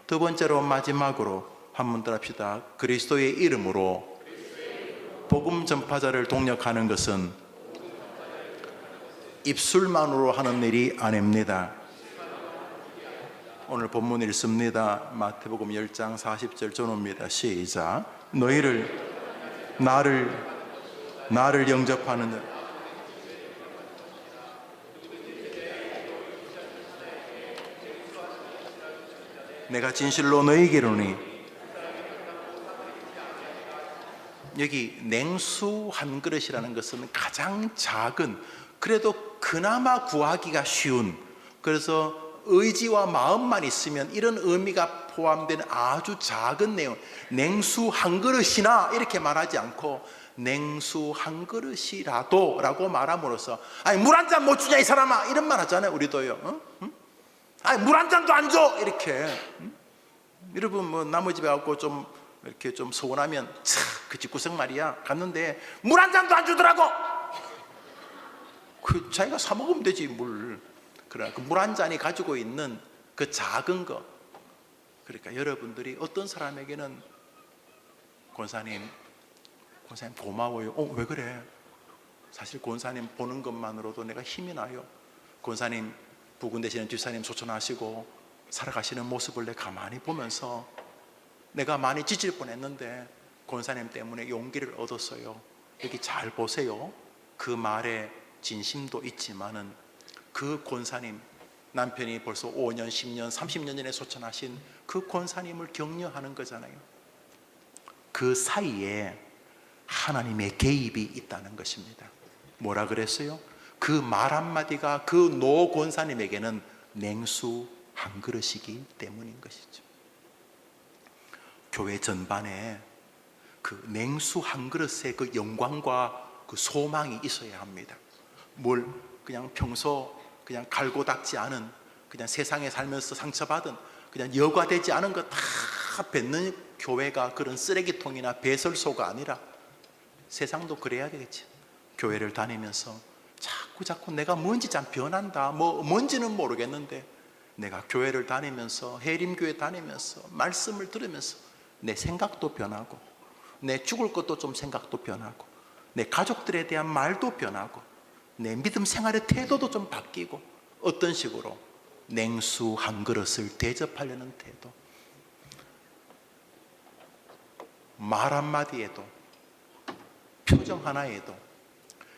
두 번째로, 마지막으로 한 번 더 합시다. 그리스도의 이름으로 복음 전파자를 동력하는 것은 입술만으로 하는 일이 아닙니다. 오늘 본문 읽습니다. 마태복음 10장 40절 전후입니다. 시작. 너희를 나를 영접하는 내가 진실로 너희에게 이르노니. 여기 냉수 한 그릇이라는 것은 가장 작은, 그래도 그나마 구하기가 쉬운, 그래서 의지와 마음만 있으면 이런 의미가 포함된 아주 작은 내용, 냉수 한 그릇이나 이렇게 말하지 않고 냉수 한 그릇이라도 라고 말함으로써, 아니 물 한 잔 못 주냐 이 사람아, 이런 말 하잖아요. 우리도요. 아니 물 한 잔도 안 줘, 이렇게. 여러분 나무 집에 가고 좀 이렇게 좀 서운하면 그 집구석 말이야 갔는데 물 한 잔도 안 주더라고. 그 자기가 사 먹으면 되지 물. 그러나 그 물 한 잔이 가지고 있는 그 작은 거. 그러니까 여러분들이 어떤 사람에게는 권사님 고마워요. 왜 그래? 사실 권사님 보는 것만으로도 내가 힘이 나요. 권사님 부군 되시는 집사님 소천하시고 살아가시는 모습을 내가 가만히 보면서 내가 많이 지칠 뻔했는데 권사님 때문에 용기를 얻었어요. 여기 잘 보세요. 그 말에 진심도 있지만은 그 권사님, 남편이 벌써 5년, 10년, 30년 전에 소천하신 그 권사님을 격려하는 거잖아요. 그 사이에 하나님의 개입이 있다는 것입니다. 뭐라 그랬어요? 그 말 한마디가 그 노 권사님에게는 냉수 한 그릇이기 때문인 것이죠. 교회 전반에 그 냉수 한 그릇의 그 영광과 그 소망이 있어야 합니다. 뭘 그냥 평소 그냥 갈고 닦지 않은, 그냥 세상에 살면서 상처받은, 그냥 여과되지 않은 거 다 뱉는 교회가 그런 쓰레기통이나 배설소가 아니라, 세상도 그래야 되겠지. 교회를 다니면서 자꾸 내가 뭔지 참 변한다, 뭔지는 모르겠는데 내가 교회를 다니면서, 해림교회 다니면서 말씀을 들으면서 내 생각도 변하고, 내 죽을 것도 좀 생각도 변하고, 내 가족들에 대한 말도 변하고, 내 믿음 생활의 태도도 좀 바뀌고. 어떤 식으로? 냉수 한 그릇을 대접하려는 태도. 말 한마디에도, 표정 하나에도,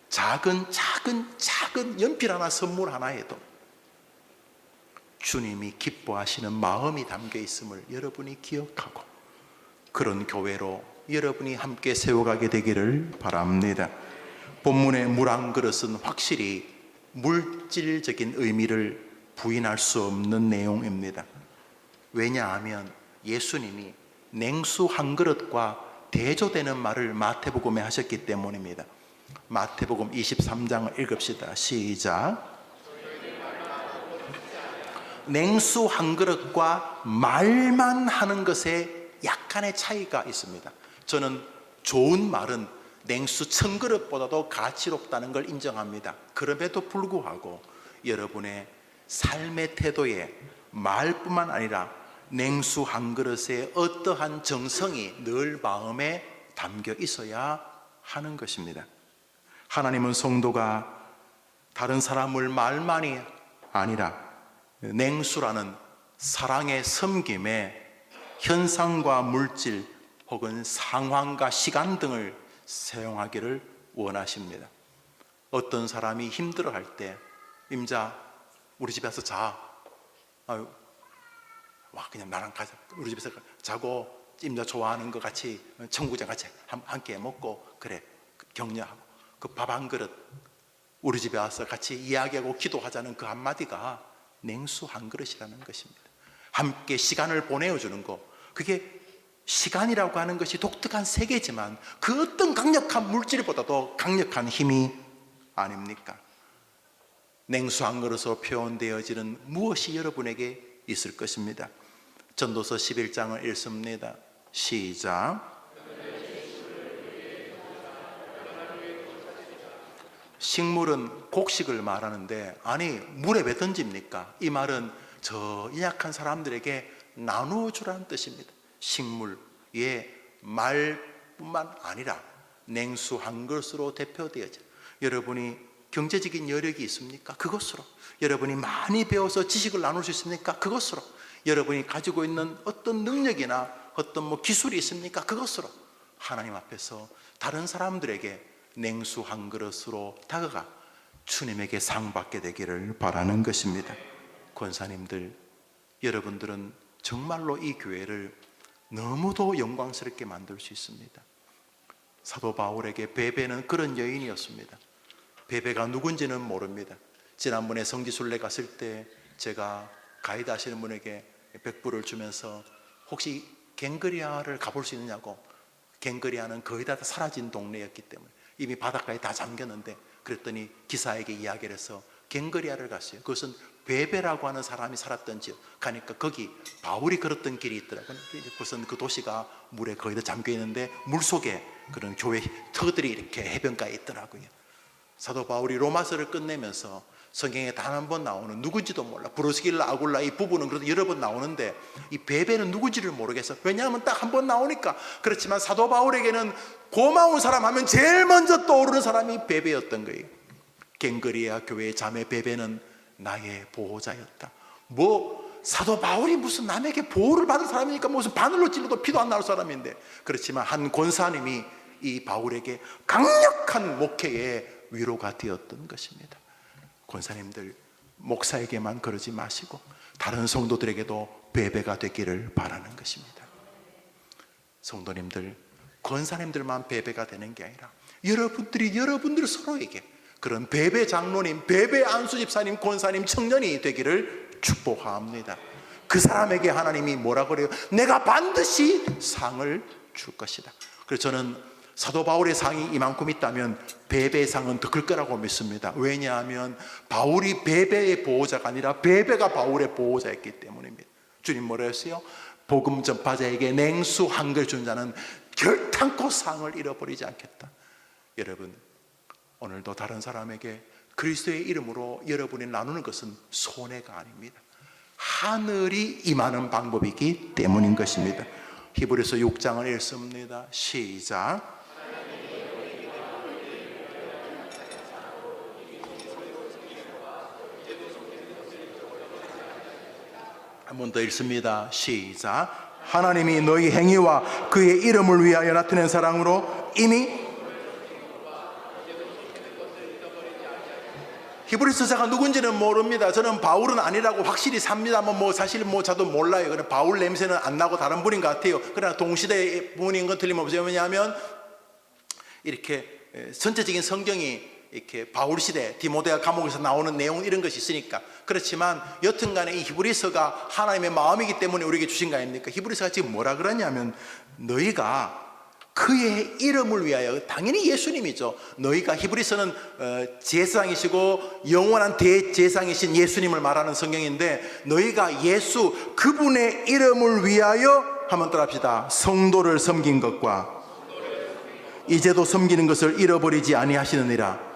작은 연필 하나, 선물 하나에도 주님이 기뻐하시는 마음이 담겨 있음을 여러분이 기억하고, 그런 교회로 여러분이 함께 세워가게 되기를 바랍니다. 본문의 물 한 그릇은 확실히 물질적인 의미를 부인할 수 없는 내용입니다. 왜냐하면 예수님이 냉수 한 그릇과 대조되는 말을 마태복음에 하셨기 때문입니다. 마태복음 23장을 읽읍시다. 시작. 냉수 한 그릇과 말만 하는 것에 약간의 차이가 있습니다. 저는 좋은 말은 냉수 1000그릇보다도 가치롭다는 걸 인정합니다. 그럼에도 불구하고 여러분의 삶의 태도에 말뿐만 아니라 냉수 한 그릇에 어떠한 정성이 늘 마음에 담겨 있어야 하는 것입니다. 하나님은 성도가 다른 사람을 말만이 아니라 냉수라는 사랑의 섬김에 현상과 물질 혹은 상황과 시간 등을 사용하기를 원하십니다. 어떤 사람이 힘들어할 때 임자 우리 집에 와서 자. 아유, 와 그냥 나랑 가자. 우리 집에서 자고 임자 좋아하는 거 같이 청국장 같이 함께 먹고 그래 격려하고 그 밥 한 그릇 우리 집에 와서 같이 이야기하고 기도하자는 그 한마디가 냉수 한 그릇이라는 것입니다. 함께 시간을 보내어주는 거, 그게 시간이라고 하는 것이 독특한 세계지만 그 어떤 강력한 물질보다도 강력한 힘이 아닙니까? 냉수 한 그릇으로 표현되어지는 무엇이 여러분에게 있을 것입니다. 전도서 11장을 읽습니다. 시작. 식물은 곡식을 말하는데 아니 물에 왜 던집니까? 이 말은 저 연약한 사람들에게 나누어 주라는 뜻입니다. 식물의 말뿐만 아니라 냉수 한 그릇으로 대표되어져. 여러분이 경제적인 여력이 있습니까? 그것으로. 여러분이 많이 배워서 지식을 나눌 수 있습니까? 그것으로. 여러분이 가지고 있는 어떤 능력이나 어떤 기술이 있습니까? 그것으로 하나님 앞에서 다른 사람들에게 냉수 한 그릇으로 다가가 주님에게 상 받게 되기를 바라는 것입니다. 권사님들, 여러분들은 정말로 이 교회를 너무도 영광스럽게 만들 수 있습니다. 사도 바울에게 베베는 그런 여인이었습니다. 베베가 누군지는 모릅니다. 지난번에 성지순례 갔을 때 제가 가이드 하시는 분에게 100불을 주면서 혹시 갱그리아를 가볼 수 있느냐고. 갱그리아는 거의 다 사라진 동네였기 때문에 이미 바닷가에 다 잠겼는데, 그랬더니 기사에게 이야기를 해서 갱그리아를 갔어요. 그것은 베베라고 하는 사람이 살았던 지역 가니까 거기 바울이 걸었던 길이 있더라고요. 그것은 그 도시가 물에 거의 다 잠겨 있는데 물속에 그런 교회 터들이 이렇게 해변가에 있더라고요. 사도 바울이 로마서를 끝내면서 성경에 단 한 번 나오는, 누군지도 몰라, 브루스길라 아굴라 이 부부는 그래도 여러 번 나오는데 이 베베는 누군지를 모르겠어. 왜냐하면 딱 한 번 나오니까. 그렇지만 사도 바울에게는 고마운 사람 하면 제일 먼저 떠오르는 사람이 베베였던 거예요. 갱그리아 교회의 자매 베베는 나의 보호자였다. 사도 바울이 무슨 남에게 보호를 받은 사람이니까 무슨 바늘로 찔러도 피도 안 나올 사람인데, 그렇지만 한 권사님이 이 바울에게 강력한 목회의 위로가 되었던 것입니다. 권사님들, 목사에게만 그러지 마시고 다른 성도들에게도 베베가 되기를 바라는 것입니다. 성도님들, 권사님들만 베베가 되는 게 아니라 여러분들 서로에게 그런 베베 장로님, 베베 안수 집사님, 권사님, 청년이 되기를 축복합니다. 그 사람에게 하나님이 뭐라 그래요? 내가 반드시 상을 줄 것이다. 그래서 저는 사도 바울의 상이 이만큼 있다면 베베의 상은 더 클 거라고 믿습니다. 왜냐하면 바울이 베베의 보호자가 아니라 베베가 바울의 보호자였기 때문입니다. 주님 뭐라 했어요? 복음 전파자에게 냉수 한 그릇 준 자는 결탄코 상을 잃어버리지 않겠다. 여러분, 오늘도 다른 사람에게 그리스도의 이름으로 여러분이 나누는 것은 손해가 아닙니다. 하늘이 임하는 방법이기 때문인 것입니다. 히브리서 6장을 읽습니다. 시작. 한 번 더 읽습니다. 시작. 하나님이 너희 행위와 그의 이름을 위하여 나타낸 사랑으로 이미 히브리서자가 누군지는 모릅니다. 저는 바울은 아니라고 확실히 삽니다만 사실 저도 몰라요. 그냥 바울 냄새는 안 나고 다른 분인 것 같아요. 그러나 동시대 분인 건 틀림없어요. 왜냐하면 이렇게 전체적인 성경이 이렇게 바울 시대 디모데가 감옥에서 나오는 내용 이런 것이 있으니까. 그렇지만 여튼간에 이 히브리서가 하나님의 마음이기 때문에 우리에게 주신 거 아닙니까? 히브리서가 지금 뭐라 그러냐면 너희가 그의 이름을 위하여, 당연히 예수님이죠. 너희가, 히브리서는 제사장이시고 영원한 대제사장이신 예수님을 말하는 성경인데, 너희가 예수 그분의 이름을 위하여 한번 따라합시다. 성도를 섬긴 것과 이제도 섬기는 것을 잃어버리지 아니하시느니라.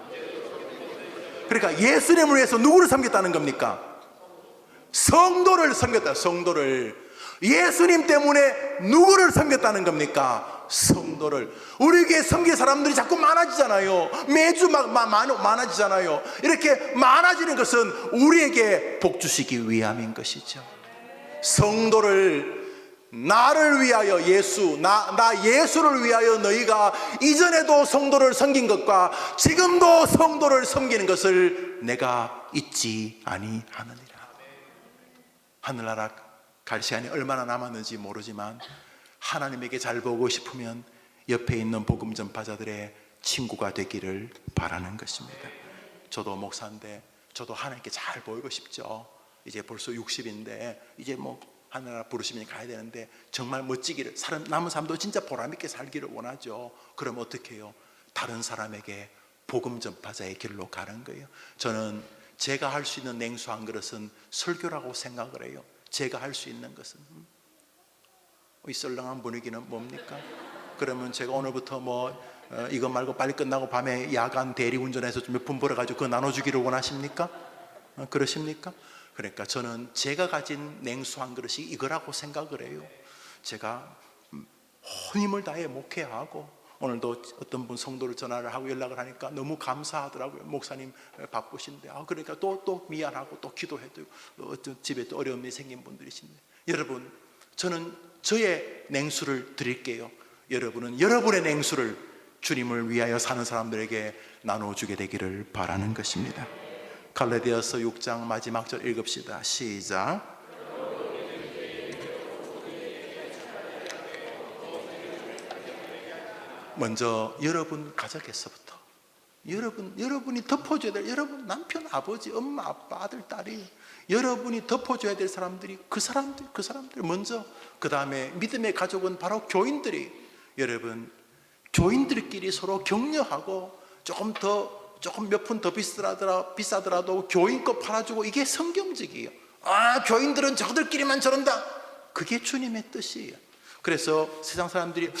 그러니까 예수님을 위해서 누구를 섬겼다는 겁니까? 성도를 섬겼다. 성도를. 예수님 때문에 누구를 섬겼다는 겁니까? 성도를. 우리 교회 섬길 사람들이 자꾸 많아지잖아요. 매주 막 많아지잖아요. 이렇게 많아지는 것은 우리에게 복 주시기 위함인 것이죠. 성도를, 나를 위하여, 나 예수를 위하여 너희가 이전에도 성도를 섬긴 것과 지금도 성도를 섬기는 것을 내가 잊지 아니하느니라. 하늘나라 갈 시간이 얼마나 남았는지 모르지만 하나님에게 잘 보고 싶으면 옆에 있는 복음 전파자들의 친구가 되기를 바라는 것입니다. 저도 목사인데 저도 하나님께 잘 보이고 싶죠. 이제 벌써 60인데 이제 뭐 하늘나라 부르시면 가야 되는데 정말 멋지기를, 남은 삶도 진짜 보람있게 살기를 원하죠. 그럼 어떻게 해요? 다른 사람에게 복음 전파자의 길로 가는 거예요. 저는 제가 할 수 있는 냉수 한 그릇은 설교라고 생각을 해요. 제가 할 수 있는 것은. 이 썰렁한 분위기는 뭡니까? 그러면 제가 오늘부터 이거 말고 빨리 끝나고 밤에 야간 대리운전해서 몇 분 벌어가지고 그거 나눠주기를 원하십니까? 그러십니까? 그러니까 저는 제가 가진 냉수 한 그릇이 이거라고 생각을 해요. 제가 온 힘을 다해 목회하고, 오늘도 어떤 분 성도를 전화를 하고 연락을 하니까 너무 감사하더라고요. 목사님 바쁘신데. 그러니까 또 미안하고 또 기도해도, 집에 또 어려움이 생긴 분들이신데, 여러분, 저는 저의 냉수를 드릴게요. 여러분은 여러분의 냉수를 주님을 위하여 사는 사람들에게 나눠주게 되기를 바라는 것입니다. 갈라디아서 6장 마지막 절 읽읍시다. 시작. 먼저 여러분 가정에서부터, 여러분이 덮어줘야 될, 여러분 남편, 아버지, 엄마, 아빠, 아들, 딸이, 여러분이 덮어줘야 될 사람들이 그 사람들 먼저, 그 다음에 믿음의 가족은 바로 교인들이, 여러분 교인들끼리 서로 격려하고 조금 몇 푼 더 비싸더라도 교인 거 팔아주고, 이게 성경적이에요. 교인들은 저들끼리만 저런다, 그게 주님의 뜻이에요. 그래서 세상 사람들이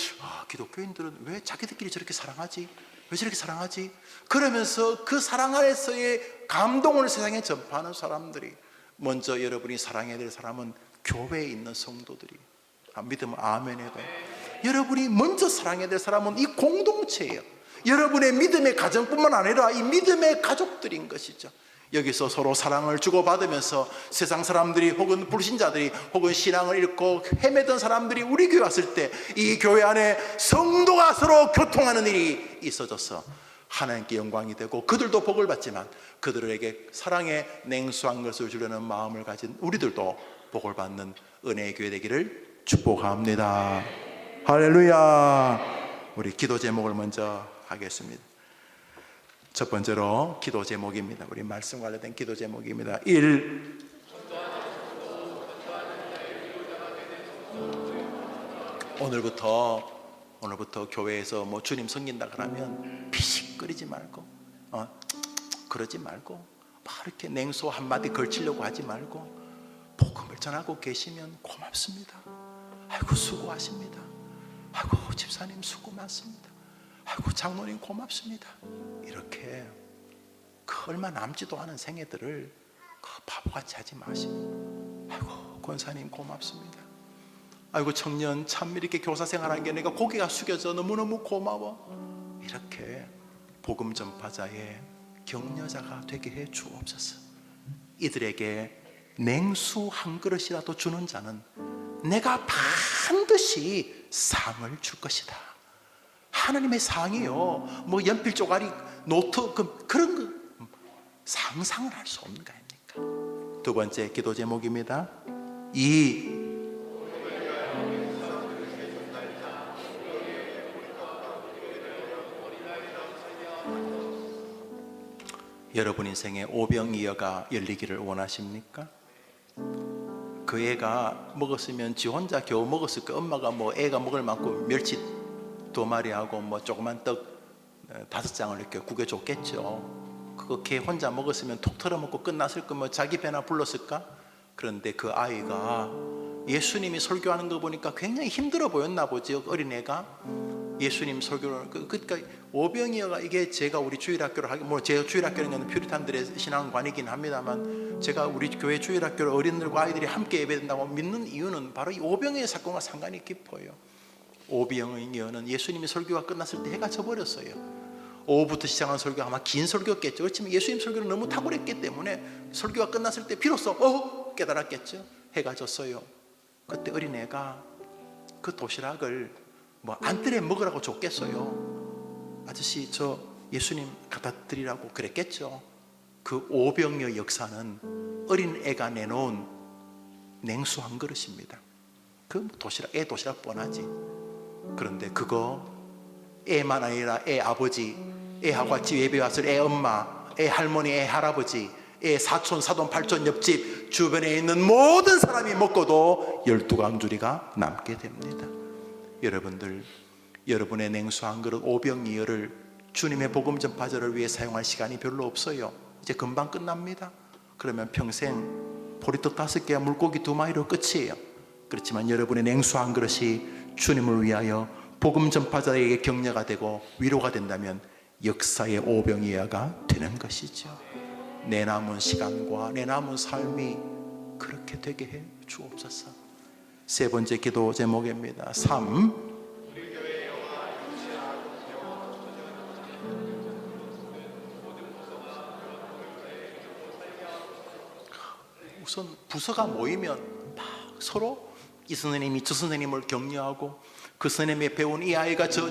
기독교인들은 왜 자기들끼리 저렇게 사랑하지? 왜 저렇게 사랑하지? 그러면서 그 사랑 안에서의 감동을 세상에 전파하는 사람들이, 먼저 여러분이 사랑해야 될 사람은 교회에 있는 성도들이, 믿으면 아멘 해도, 여러분이 먼저 사랑해야 될 사람은 이 공동체예요. 여러분의 믿음의 가정뿐만 아니라 이 믿음의 가족들인 것이죠. 여기서 서로 사랑을 주고받으면서 세상 사람들이, 혹은 불신자들이, 혹은 신앙을 잃고 헤매던 사람들이 우리 교회 왔을 때 이 교회 안에 성도가 서로 교통하는 일이 있어져서 하나님께 영광이 되고, 그들도 복을 받지만 그들에게 사랑의 냉수한 것을 주려는 마음을 가진 우리들도 복을 받는 은혜의 교회 되기를 축복합니다. 할렐루야. 우리 기도 제목을 먼저 하겠습니다. 첫 번째로 기도 제목입니다. 우리 말씀 관련된 기도 제목입니다. 1. 오늘부터 교회에서 주님 섬긴다 그러면 피식거리지 말고, 그러지 말고, 막 이렇게 냉소 한마디 걸치려고 하지 말고, 복음을 전하고 계시면 고맙습니다. 아이고 수고하십니다. 아이고 집사님 수고 많습니다. 아이고 장로님 고맙습니다. 이렇게 얼마 남지도 않은 생애들을 바보같이 하지 마시고, 아이고 권사님 고맙습니다. 아이고 청년 참 이렇게 교사 생활한 게 내가 고개가 숙여져 너무너무 고마워. 이렇게 복음 전파자의 격려자가 되게 해 주옵소서. 이들에게 냉수 한 그릇이라도 주는 자는 내가 반드시 상을 줄 것이다. 하나님의 상이요, 연필 쪼가리, 노트, 그런 거 상상을 할 수 없는 거 아닙니까? 두 번째 기도 제목입니다. 2. 여러분 인생에 오병이어가 열리기를 원하십니까? 그 애가 먹었으면 지 혼자 겨우 먹었을 거, 엄마가 뭐 애가 먹을 만큼 멸치 2마리하고 뭐 조그만 떡 5장을 이렇게 구겨줬겠죠. 그거 걔 혼자 먹었으면 톡 털어먹고 끝났을 거, 뭐 자기 배나 불렀을까? 그런데 그 아이가 예수님이 설교하는 거 보니까 굉장히 힘들어 보였나 보죠. 어린애가 예수님 설교를, 그러니까 오병이어가, 이게 제가 우리 주일학교를 하기, 뭐 제가 주일학교는 건 퓨리탄들의 신앙관이긴 합니다만, 제가 우리 교회 주일학교를 어린들과 아이들이 함께 예배된다고 믿는 이유는 바로 이 오병이어 사건과 상관이 깊어요. 오병이어는 예수님이 설교가 끝났을 때 해가 져버렸어요. 오후부터 시작한 설교가 아마 긴 설교였겠죠. 그렇지만 예수님 설교는 너무 탁월했기 때문에 설교가 끝났을 때 비로소 깨달았겠죠. 해가 졌어요. 그때 어린애가 그 도시락을 뭐 안뜰에 먹으라고 줬겠어요? 아저씨 저 예수님 갖다 드리라고 그랬겠죠. 그 오병이어 역사는 어린애가 내놓은 냉수 한 그릇입니다. 그 도시락, 애 도시락 뻔하지. 그런데 그거 애만 아니라 애 아버지, 애하고 같이 예배 왔을 애 엄마, 애 할머니, 애 할아버지, 애 사촌, 사돈, 팔촌, 옆집 주변에 있는 모든 사람이 먹고도 12강주리가 남게 됩니다. 여러분들, 여러분의 냉수 한 그릇 오병이어를 주님의 복음 전파자를 위해 사용할 시간이 별로 없어요. 이제 금방 끝납니다. 그러면 평생 보리떡 5개와 물고기 2마리로 끝이에요. 그렇지만 여러분의 냉수 한 그릇이 주님을 위하여 복음 전파자에게 격려가 되고 위로가 된다면 역사의 오병이어가 되는 것이죠. 내 남은 시간과 내 남은 삶이 그렇게 되게 해 주옵소서. 세 번째 기도 제목입니다. 3. 우선 부서가 모이면 막 서로 이 선생님이 저 선생님을 격려하고 그 선생님이 배운 이 아이가 저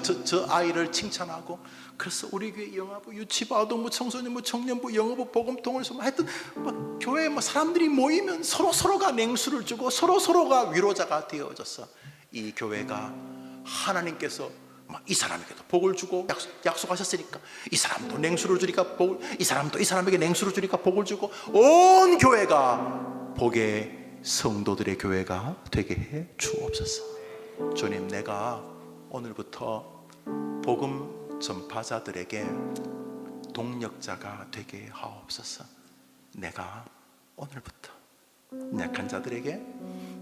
아이를 칭찬하고, 그래서 우리 교회 영화부, 유치부, 아동부, 청소년부, 청년부, 영어부, 복음통일소, 하여튼 막 교회에 뭐 사람들이 모이면 서로가 냉수를 주고 서로가 위로자가 되어져서 이 교회가 하나님께서 이 사람에게도 복을 주고 약속하셨으니까 이 사람도 냉수를 주니까 복을, 이 사람도 이 사람에게 냉수를 주니까 복을 주고 온 교회가 복의 성도들의 교회가 되게 해 주옵소서. 주님, 내가 오늘부터 복음 전파자들에게 동력자가 되게 하옵소서. 내가 오늘부터 약한 자들에게,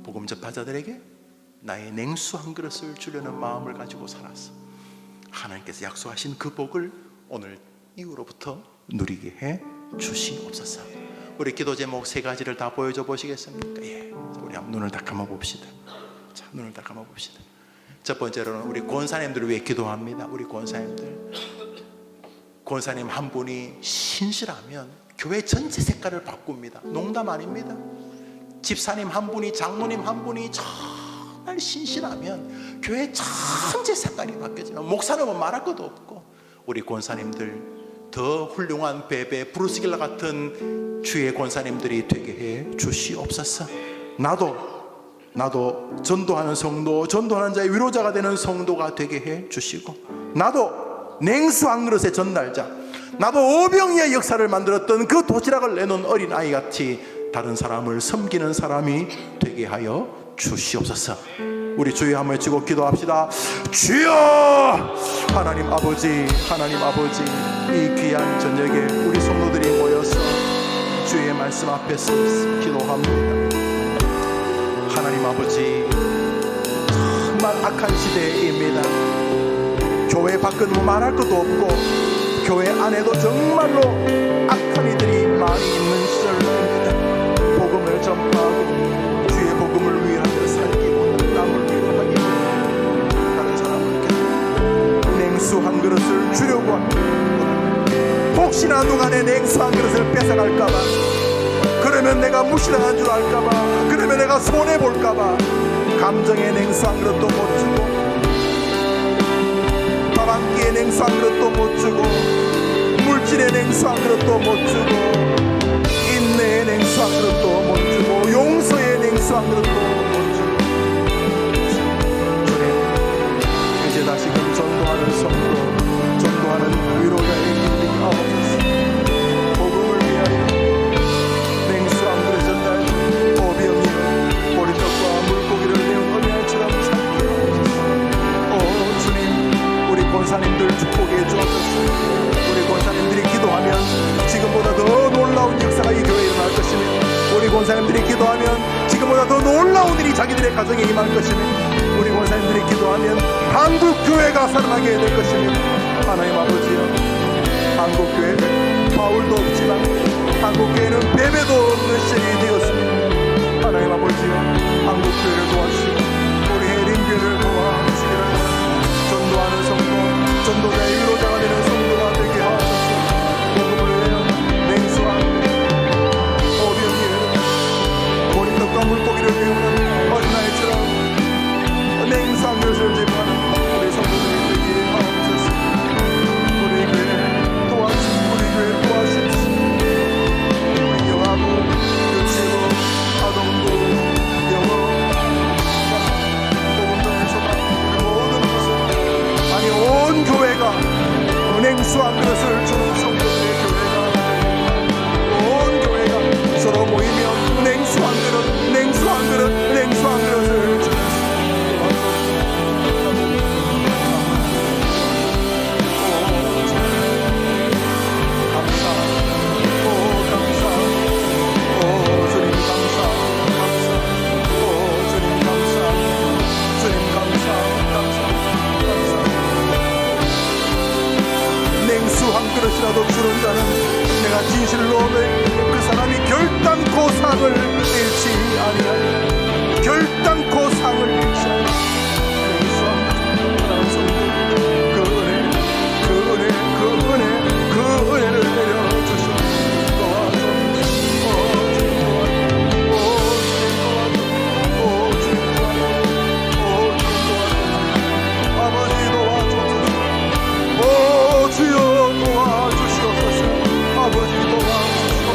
복음 전파자들에게 나의 냉수 한 그릇을 주려는 마음을 가지고 살았어. 하나님께서 약속하신 그 복을 오늘 이후로부터 누리게 해 주시옵소서. 우리 기도 제목 3가지를 다 보여줘 보시겠습니까? 예, 우리 한번 눈을 다 감아 봅시다. 자, 눈을 다 감아 봅시다. 첫 번째로는 우리 권사님들을 위해 기도합니다. 우리 권사님들, 권사님 한 분이 신실하면 교회 전체 색깔을 바꿉니다. 농담 아닙니다. 집사님 한 분이, 장로님 한 분이 정말 신실하면 교회 전체 색깔이 바뀌어지면 목사는 뭐 말할 것도 없고, 우리 권사님들 더 훌륭한 베베, 브루스길라 같은 주의 권사님들이 되게 해 주시옵소서. 나도 전도하는 성도, 전도하는 자의 위로자가 되는 성도가 되게 해 주시고, 나도 냉수 한 그릇의 전달자, 나도 오병이어의 역사를 만들었던 그 도시락을 내놓은 어린아이 같이 다른 사람을 섬기는 사람이 되게 하여 주시옵소서. 우리 주여 한번 외치고 기도합시다. 주여! 하나님 아버지, 하나님 아버지, 이 귀한 저녁에 우리 성도들이 모여서 주의 말씀 앞에서 기도합니다. 하나님 아버지, 정말 악한 시대입니다. 교회 밖은 말할 것도 없고 교회 안에도 정말로 악한 이들이 많이 있는 시절입니다. 복음을 전파하고 주의 복음을 위하여 살기보다 남을 위로하기보다 다른 사람에게 냉수 한 그릇을 주려고 합니다. 혹시나 누가 내 냉수 한 그릇을 뺏어갈까봐, 그러면 내가 무시당한 줄 알까봐, 그러면 내가 손해볼까봐 감정의 냉수 한 그릇도 못 주고, 밥 한 끼의 냉수 한 그릇도 못 주고, 물질의 냉수 한 그릇도 못 주고, 인내의 냉수 한 그릇도 못 주고, 용서의 냉수 한 그릇도 못 주고, 주님, 이제 다시금 전도하는 성도, 전도하는 위로자의 길이 아옵소서. 자기들의 가정에 임할 것이며 우리 원사님들이 기도하면 한국 교회가 살아나게 될 것이며 하나님 아버지여 한국 교회는 바울도 없지만 한국 교회는 베베도 없는 시절이 되었습니다. 하나님 아버지여 한국 교회를 도와주시고 우리 해림교회를 도와주시기를 전도하는 성도 전도자의 위로자가 되는 성도가 되게 하옵소서. 복음을 위하여 냉수한 오병이에 보리떡과 물고기를 배우는 어린아이처럼 냉수한 것을 제공하는 우리 성도들이 되게 하옵소서. 우리 교회 도와주시고 우리 교회 도와주시옵소서. 우리 영화부, 유치부, 아동부, 영어, 복음동의 소망 모든 곳을 아니 온 교회가 냉수한 것을 주는 성도들의 교회가 온 교회가 서로 모이며 냉수한 그릇 냉수한 그릇 냉수한 그릇을 주는 냉수한 그릇이라도 주는 자는 내가 진실로 그 사람이 결단코 상을 잃지 아니하리 결단코 상을 잃지 아니하리 냉수한 성도 그 은혜를 내려주시고 아버지 도와주옵소서. 주여 도와주시옵소서. 아버지 도와주시옵소서.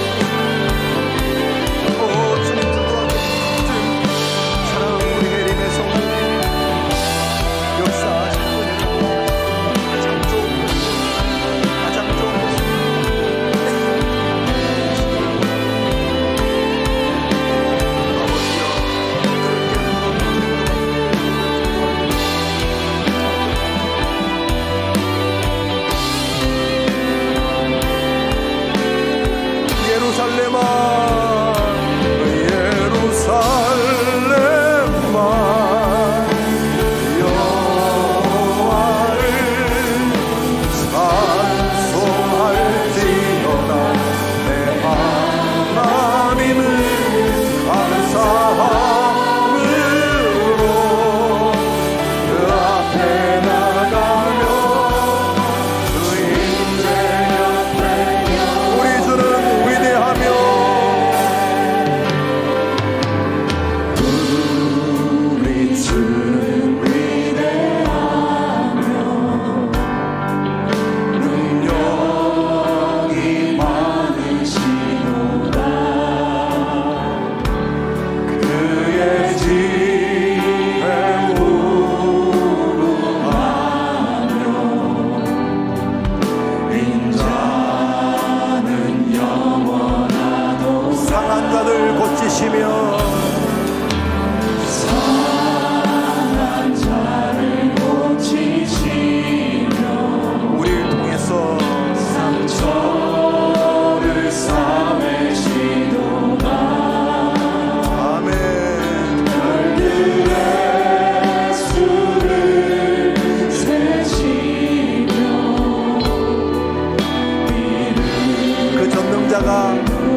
주님 도와주시옵소서. 사랑하는 우리 예림의 성도님 역사하신 은혜가 가장 좋은 것입니다. 가장 좋은 것입니다. 예루살렘아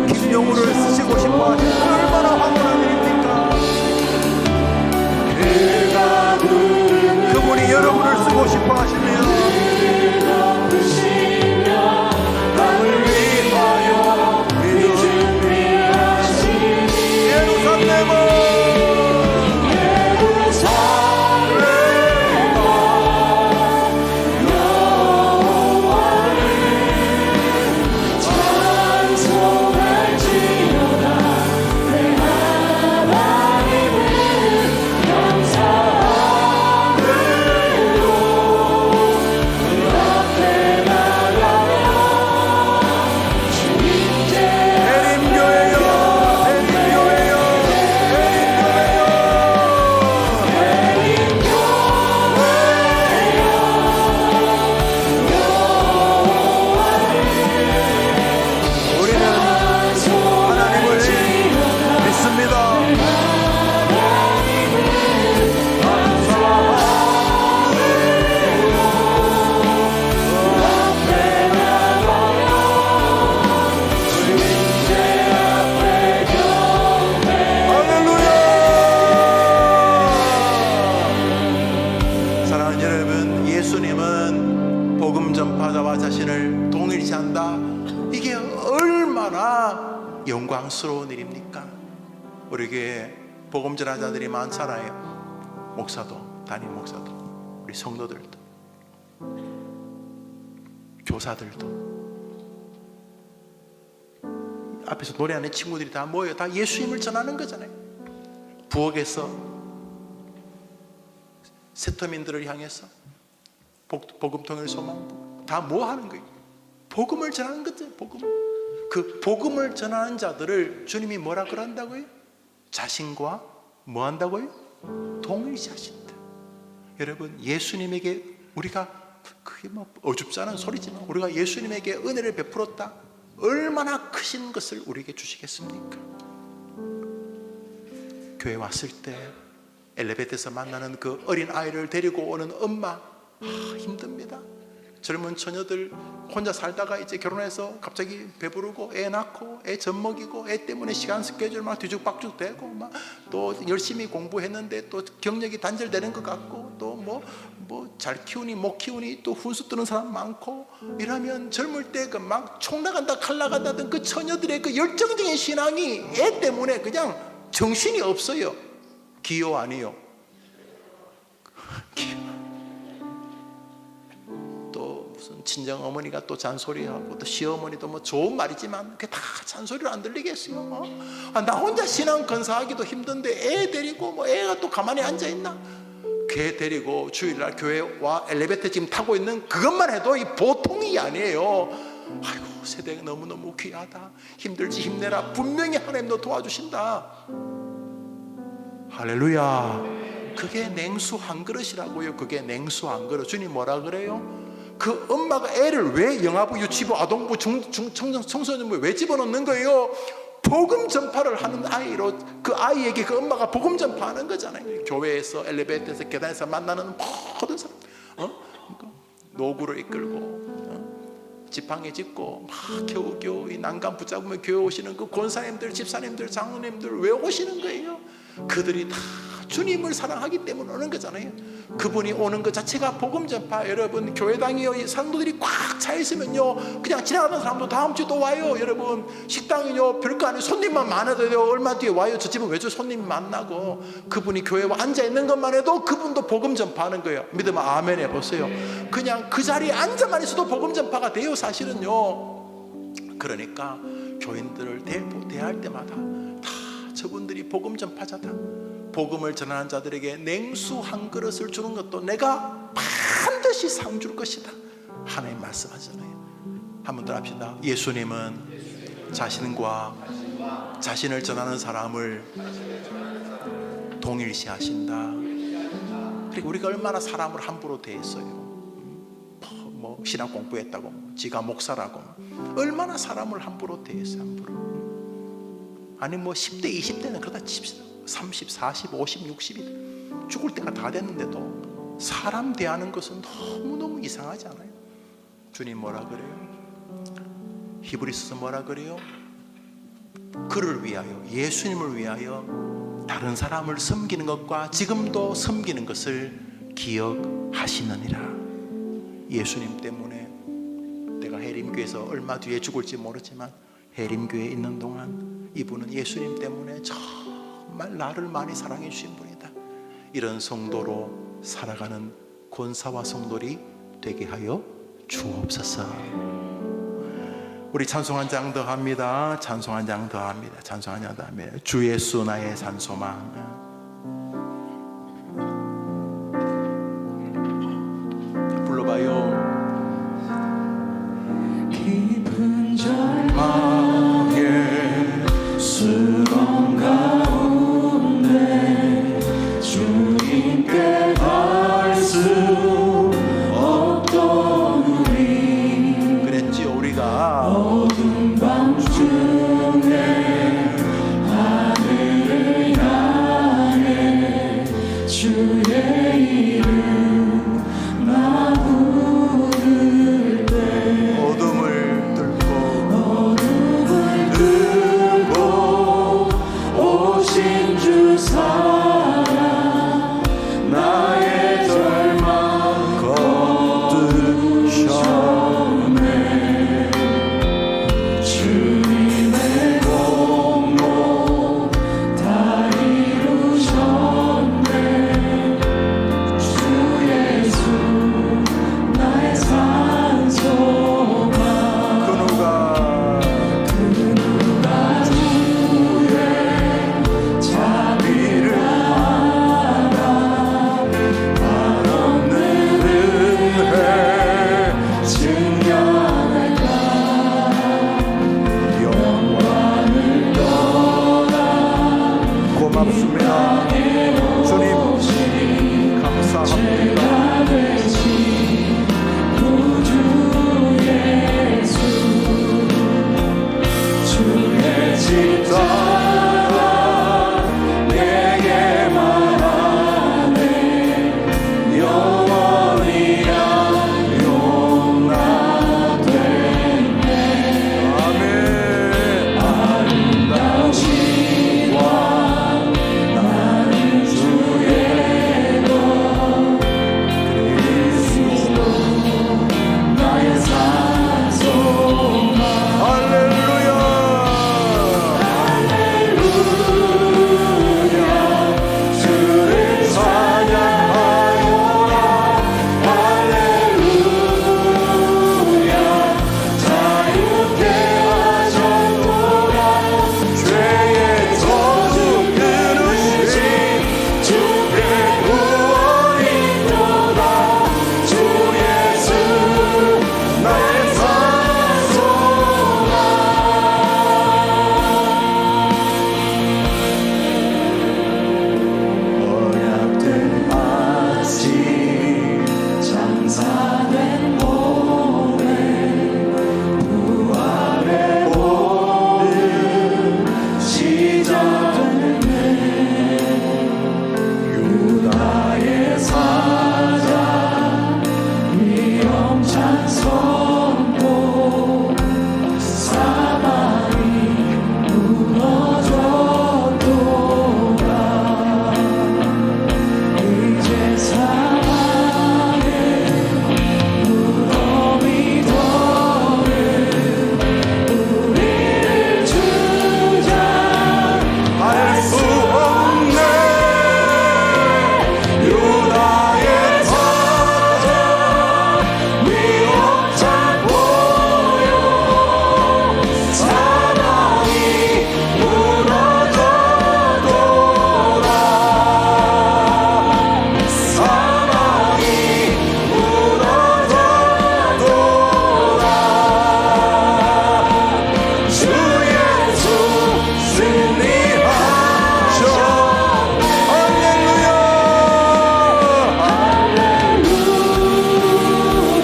김용우를 쓰시고 싶어 하시는 얼마나 황홀한 일입니까? 그분이 여러분을 쓰고 싶어 하시며 나를 위하여 준비하신 예루살렘은 자랑스러운 일입니까? 우리 교회에 복음 전하자들이 많잖아요. 목사도, 담임 목사도, 우리 성도들도, 교사들도, 앞에서 노래하는 친구들이 다 모여 다 예수님을 전하는 거잖아요. 부엌에서 세터민들을 향해서 복음통일 소망부 다 뭐 하는 거예요? 복음을 전하는 거죠. 그 복음을 전하는 자들을 주님이 뭐라 그런다고요? 자신과 뭐 한다고요? 동일시하신다. 여러분, 예수님에게 우리가, 그게 뭐 어줍지 않은 소리지만 우리가 예수님에게 은혜를 베풀었다, 얼마나 크신 것을 우리에게 주시겠습니까? 교회 왔을 때 엘리베이터에서 만나는 그 어린 아이를 데리고 오는 엄마, 힘듭니다. 젊은 처녀들 혼자 살다가 이제 결혼해서 갑자기 배부르고 애 낳고 애 젖먹이고 애 때문에 시간 스케줄 막 뒤죽박죽 되고 막 또 열심히 공부했는데 또 경력이 단절되는 것 같고 또 뭐 잘 키우니 못 키우니 또 훈수 뜨는 사람 많고 이러면 젊을 때 그 막 총 나간다 칼 나간다던 그 처녀들의 그 열정적인 신앙이 애 때문에 그냥 정신이 없어요. 기요 아니요? 또 무슨 친정 어머니가 또 잔소리하고 또 시어머니도 뭐 좋은 말이지만 그게 다 잔소리로 안 들리겠어요? 나 혼자 신앙 건사하기도 힘든데 애 데리고 뭐 애가 또 가만히 앉아 있나? 걔 데리고 주일날 교회와 엘리베이터 지금 타고 있는 그것만 해도 이 보통이 아니에요. 아이고, 세대가 너무너무 귀하다. 힘들지 힘내라. 분명히 하나님도 도와주신다. 할렐루야. 그게 냉수 한 그릇이라고요. 그게 냉수 한 그릇. 주님 뭐라 그래요? 그 엄마가 애를 왜 영아부, 유치부, 아동부, 청소년부 왜 집어넣는 거예요? 복음 전파를 하는 아이로, 그 아이에게 그 엄마가 복음 전파하는 거잖아요. 교회에서, 엘리베이터에서, 계단에서 만나는 모든 사람, 노구를 이끌고 지팡이 짚고 막 겨우겨우 이 난간 붙잡으며 교회 오시는 그 권사님들, 집사님들, 장로님들 왜 오시는 거예요? 그들이 다 주님을 사랑하기 때문에 오는 거잖아요. 그분이 오는 것 자체가 복음 전파. 여러분, 교회당이요, 상도들이 꽉 차 있으면요, 그냥 지나가는 사람도 다음 주에 또 와요. 여러분, 식당이요, 별거 아니에요. 손님만 많아도요, 얼마 뒤에 와요. 저 집은 왜 저 손님이 만나고. 그분이 교회에 앉아 있는 것만 해도 그분도 복음 전파하는 거예요. 믿으면 아멘 해보세요. 그냥 그 자리에 앉아만 있어도 복음 전파가 돼요, 사실은요. 그러니까 교인들을 대할 때마다 다 저분들이 복음 전파자다. 복음을 전하는 자들에게 냉수 한 그릇을 주는 것도 내가 반드시 상 줄 것이다. 하나님 말씀하잖아요. 한번 더 합시다. 예수님은 자신과 자신을 전하는 사람을 동일시하신다. 그리고 우리가 얼마나 사람을 함부로 대했어요. 뭐 신앙 공부했다고, 지가 목사라고, 얼마나 사람을 함부로 대했어요. 함부로. 아니 뭐 10대 20대는 그러다 칩시다. 30, 40, 50, 60이 죽을 때가 다 됐는데도 사람 대하는 것은 너무너무 이상하지 않아요? 주님 뭐라 그래요? 히브리서서 뭐라 그래요? 그를 위하여, 예수님을 위하여 다른 사람을 섬기는 것과 지금도 섬기는 것을 기억하시느니라. 예수님 때문에 내가 해림교회에서 얼마 뒤에 죽을지 모르지만 해림교회에 있는 동안 이분은 예수님 때문에 정말 나를 많이 사랑해 주신 분이다. 이런 성도로 살아가는 권사와 성도들이 되게 하여 주옵소서. 우리 찬송 한 장 더 합니다. 찬송 한 장 더 합니다. 찬송 한 장 더 합니다. 주 예수 나의 산소망. 불러봐요. 깊은 절망의 수렁 가운데 주님께 갈 수 없던 우리, 그랬지요. 우리가 어두운 밤중에 하늘을 향해 주님 감사합니다. 되신 구주 예수 주의 십자가 내게 말하네 영원히 용납됐네 아멘. 아름다우신 왕 나는 주의 것 그리스도 나의 산소망 할렐루야. 주를 찬양하여라 할렐루야 자유케 하셨노라 죄의 저주 끊으신 주의 구원이 또다 주 예수 나의 산소망 언약된 아침 장사된 몸에 부활의 오늘 시작됐네 유다의 사자 위험찬 선포 사방이 무너졌도다 이제 사방에 무덤이 더는 우리를 주장할 수 없네 유다의 사자 위험찬 보여 사방이 무너져도다 사방이 무너져도다 주 예수 승리하셔 할렐루야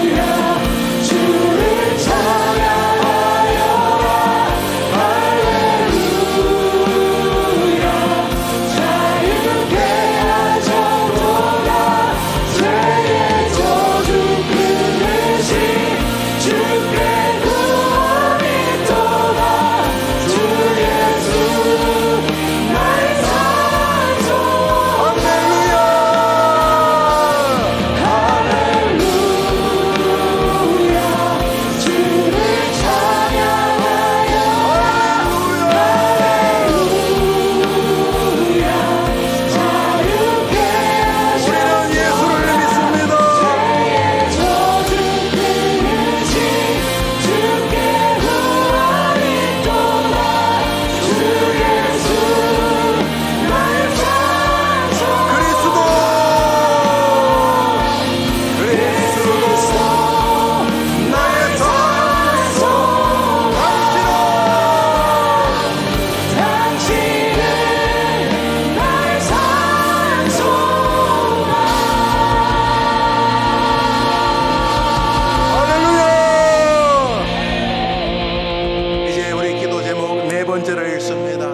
할렐루야 주를 찬양하여라 할렐루야 자유케 하셨도다 죄의 저주 끊으신 주께 구원이 또다 주 예수 나의 산소 할렐루야 할렐루야 주를 찬양하여라 할렐루야 자유케 우리는 예수를 믿습니다. 죄의 저주 끊으신 주께 구원이 또다 주 예수 나의 산소 그리스도 나의 산소 당신은 나의 산소 할렐루야. 이제 우리 기도 제목 네 번째를 읽습니다.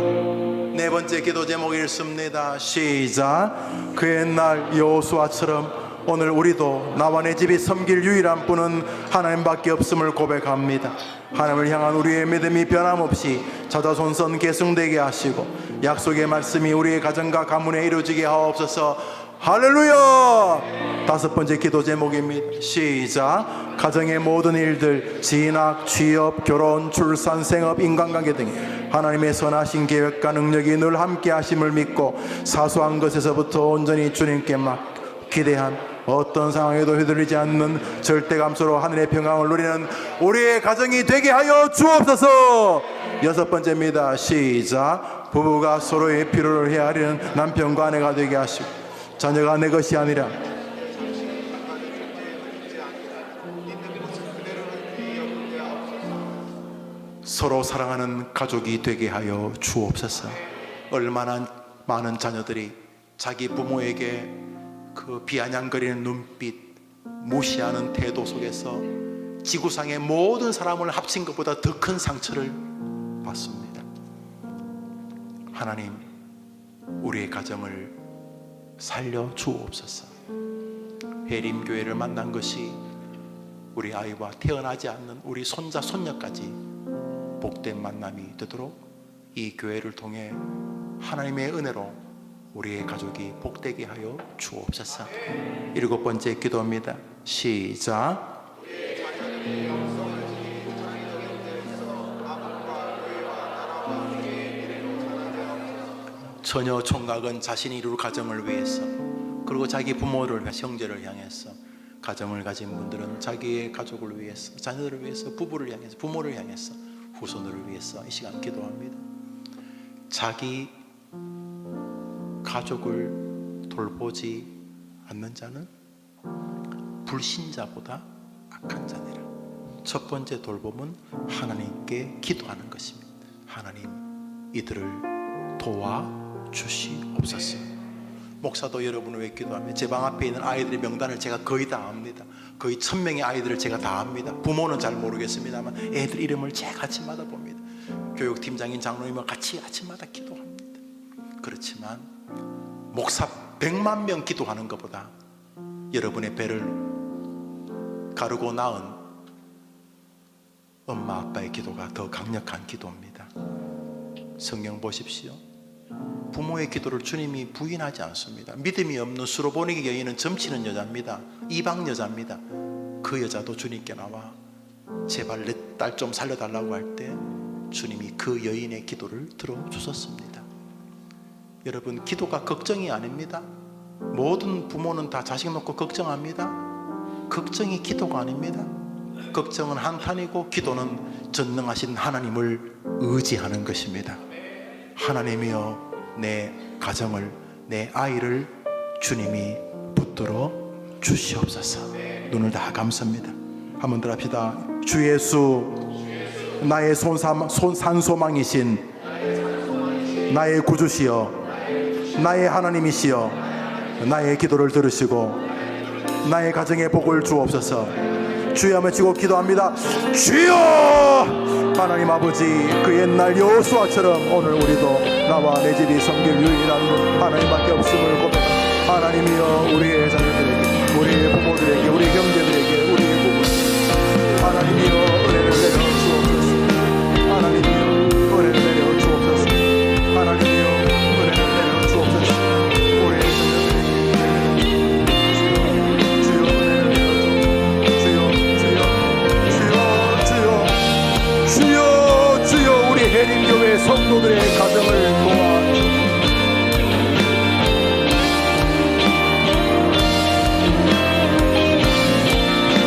네 번째 기도 제목 읽습니다. 시작. 그 옛날 여호수아처럼 오늘 우리도 나와 내 집이 섬길 유일한 분은 하나님밖에 없음을 고백합니다. 하나님을 향한 우리의 믿음이 변함없이 자자손손 계승되게 하시고 약속의 말씀이 우리의 가정과 가문에 이루어지게 하옵소서. 할렐루야. 다섯 번째 기도 제목입니다. 시작. 가정의 모든 일들, 진학, 취업, 결혼, 출산, 생업, 인간관계 등 하나님의 선하신 계획과 능력이 늘 함께 하심을 믿고 사소한 것에서부터 온전히 주님께 기대한 어떤 상황에도 휘둘리지 않는 절대감소로 하늘의 평강을 누리는 우리의 가정이 되게 하여 주옵소서. 여섯 번째입니다. 시작. 부부가 서로의 필요를 헤아리는 남편과 아내가 되게 하시고 자녀가 내 것이 아니라 서로 사랑하는 가족이 되게 하여 주옵소서. 얼마나 많은 자녀들이 자기 부모에게 그 비아냥거리는 눈빛, 무시하는 태도 속에서 지구상의 모든 사람을 합친 것보다 더 큰 상처를 받습니다. 하나님, 우리의 가정을 살려 주옵소서. 해림교회를 만난 것이 우리 아이와 태어나지 않는 우리 손자, 손녀까지 복된 만남이 되도록 이 교회를 통해 하나님의 은혜로 우리의 가족이 복되게 하여 주옵소서. 7번째 기도입니다. 시작. 처녀 총각은 자신이 이룰 가정을 위해서, 그리고 자기 부모를 위해서, 형제를 향해서, 가정을 가진 분들은 자기의 가족을 위해서, 자녀들을 위해서, 부부를 향해서, 부모를 향해서, 후손들을 위해서 이 시간 기도합니다. 자기 가족을 돌보지 않는 자는 불신자보다 악한 자니라. 첫 번째 돌봄은 하나님께 기도하는 것입니다. 하나님, 이들을 도와주시옵소서. 목사도 여러분을 위해 기도하며 제 방 앞에 있는 아이들의 명단을 제가 거의 다 압니다. 거의 1000명의 아이들을 제가 다 압니다. 부모는 잘 모르겠습니다만 애들 이름을 제가 아침마다 봅니다. 교육팀장인 장로님과 같이 아침마다 기도합니다. 그렇지만 목사 100만 명 기도하는 것보다 여러분의 배를 가르고 낳은 엄마 아빠의 기도가 더 강력한 기도입니다. 성경 보십시오. 부모의 기도를 주님이 부인하지 않습니다. 믿음이 없는 수로보니게 여인은 점치는 여자입니다. 이방 여자입니다. 그 여자도 주님께 나와 제발 내 딸 좀 살려달라고 할 때 주님이 그 여인의 기도를 들어주셨습니다. 여러분, 기도가 걱정이 아닙니다. 모든 부모는 다 자식 놓고 걱정합니다. 걱정이 기도가 아닙니다. 걱정은 한탄이고 기도는 전능하신 하나님을 의지하는 것입니다. 하나님이여, 내 가정을, 내 아이를 주님이 붙들어 주시옵소서. 눈을 다 감습니다. 한번 더 합시다. 주 예수, 나의 산소망이신 나의 구주시여, 나의 하나님이시여, 나의 기도를 들으시고 나의 가정에 복을 주옵소서. 주여 외치고 기도합니다. 주여! 하나님 아버지, 그 옛날 여호수아처럼 오늘 우리도 나와 내 집이 섬길 유일한 분 하나님밖에 없음을 고백합니다. 하나님이여, 우리의 자녀들에게, 우리의 부모들에게, 우리 형제들에게, 우리의 부부, 하나님이여 은혜를 내려 주옵소서. 하나님이여 은혜를 내려 주옵소서. 하나님이여 은혜를 내려 주옵소서. 우리의 자녀들에게 주여 은혜를 내려 주여, 우리 해림교회 성도들의 가정을 도와주옵소서.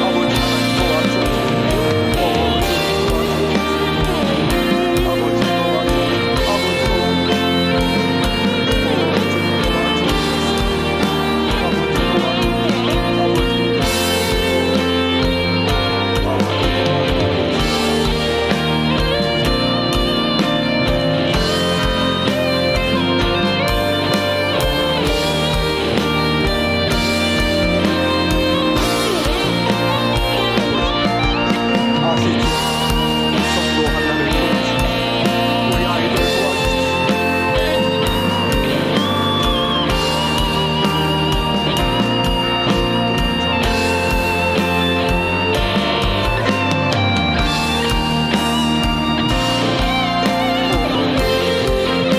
아버지 하나님 도와주옵소서.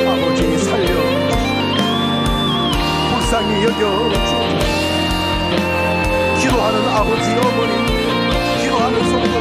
아버지 기도하는 아버지, 어머니, 기도하는 성도,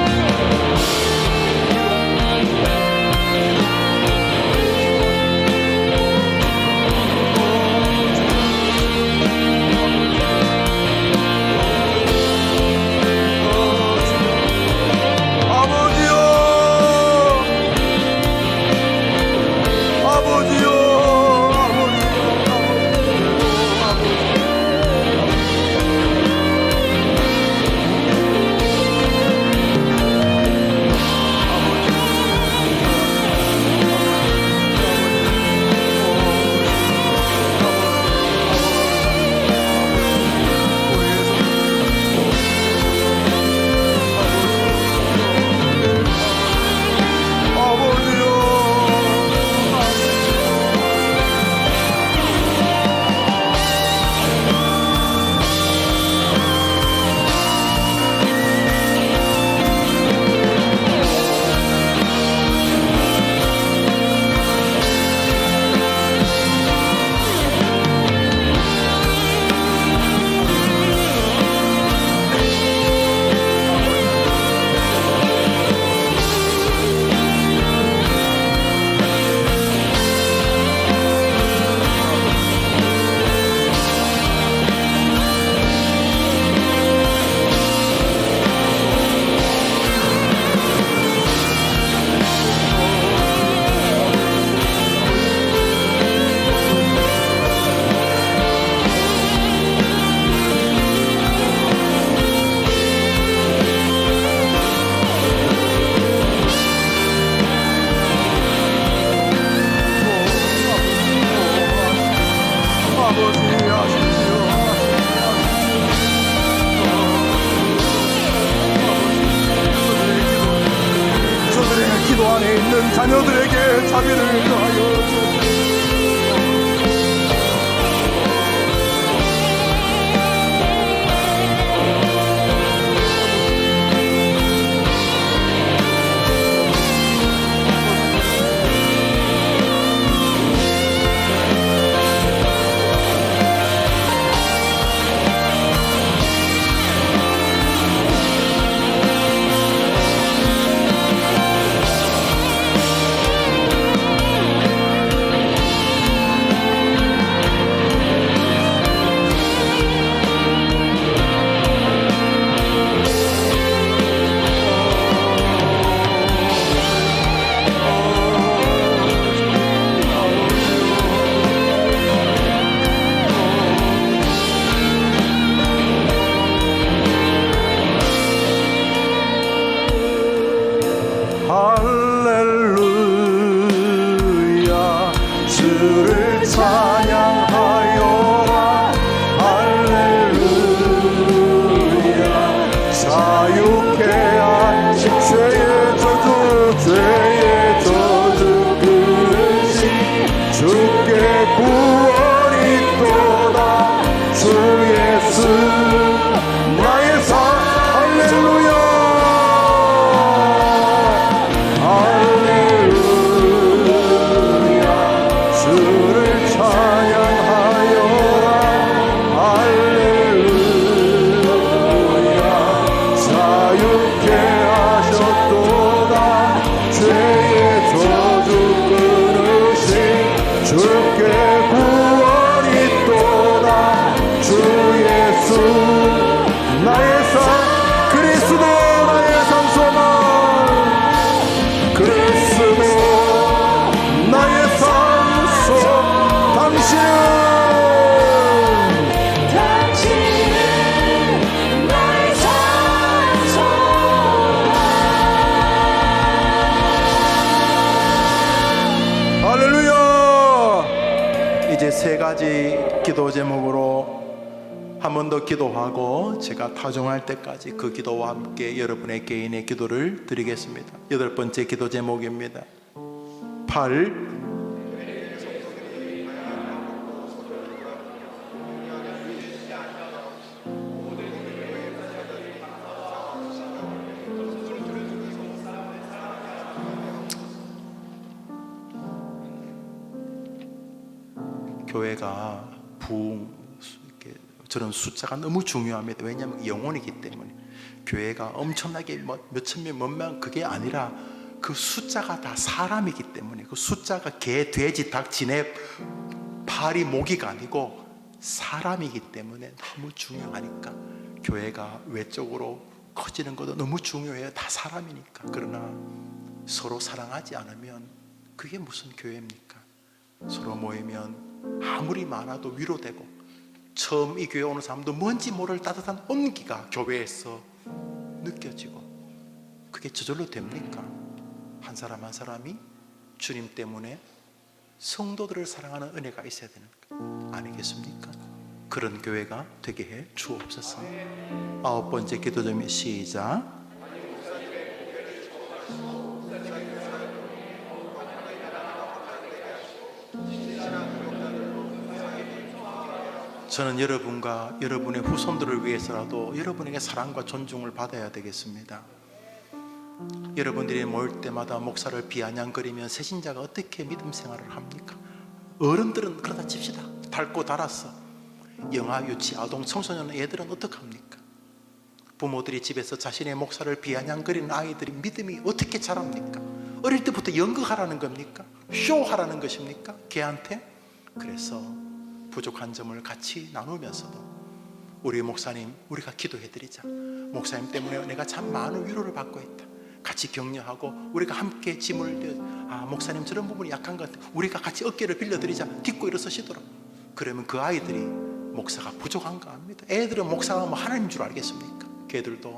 자녀들에게 자비를 더하여 할렐루야 주를 찬양하여라 할렐루야 자유케 하신 죄의 저주 끊으신 주께 구원이 있도다 주 예수 나의 산 할렐루야 세 가지 기도 제목으로 한 번 더 기도하고 제가 타종할 때까지 그 기도와 함께 여러분의 개인의 기도를 드리겠습니다. 8번째 기도 제목입니다. 8. 교회가 저런 숫자가 너무 중요합니다. 왜냐하면 영혼이기 때문에. 교회가 엄청나게 몇천 명, 몇만 그게 아니라 그 숫자가 다 사람이기 때문에, 그 숫자가 개, 돼지, 닭, 지네, 파리, 모기가 아니고 사람이기 때문에 너무 중요하니까 교회가 외적으로 커지는 것도 너무 중요해요. 다 사람이니까. 그러나 서로 사랑하지 않으면 그게 무슨 교회입니까? 서로 모이면 아무리 많아도 위로되고, 처음 이 교회 오는 사람도 뭔지 모를 따뜻한 온기가 교회에서 느껴지고, 그게 저절로 됩니까? 한 사람 한 사람이 주님 때문에 성도들을 사랑하는 은혜가 있어야 되는 거 아니겠습니까? 그런 교회가 되게 해 주옵소서. 9번째 기도점이 시작. 저는 여러분과 여러분의 후손들을 위해서라도 여러분에게 사랑과 존중을 받아야 되겠습니다. 여러분들이 모일 때마다 목사를 비아냥거리면 새신자가 어떻게 믿음 생활을 합니까? 어른들은 그러다 칩시다. 닳고 닳았어. 영아, 유치, 아동, 청소년 애들은 어떡합니까? 부모들이 집에서 자신의 목사를 비아냥거리는 아이들이 믿음이 어떻게 자랍니까? 어릴 때부터 연극하라는 겁니까? 쇼하라는 것입니까? 걔한테? 그래서 부족한 점을 같이 나누면서도 우리 목사님, 우리가 기도해드리자. 목사님 때문에 내가 참 많은 위로를 받고 있다. 같이 격려하고 우리가 함께 짐을 목사님 저런 부분이 약한 것 같아. 우리가 같이 어깨를 빌려드리자. 딛고 일어서시도록. 그러면 그 아이들이 목사가 부족한가 합니다. 애들은 목사가 뭐 하나님인 줄 알겠습니까? 걔들도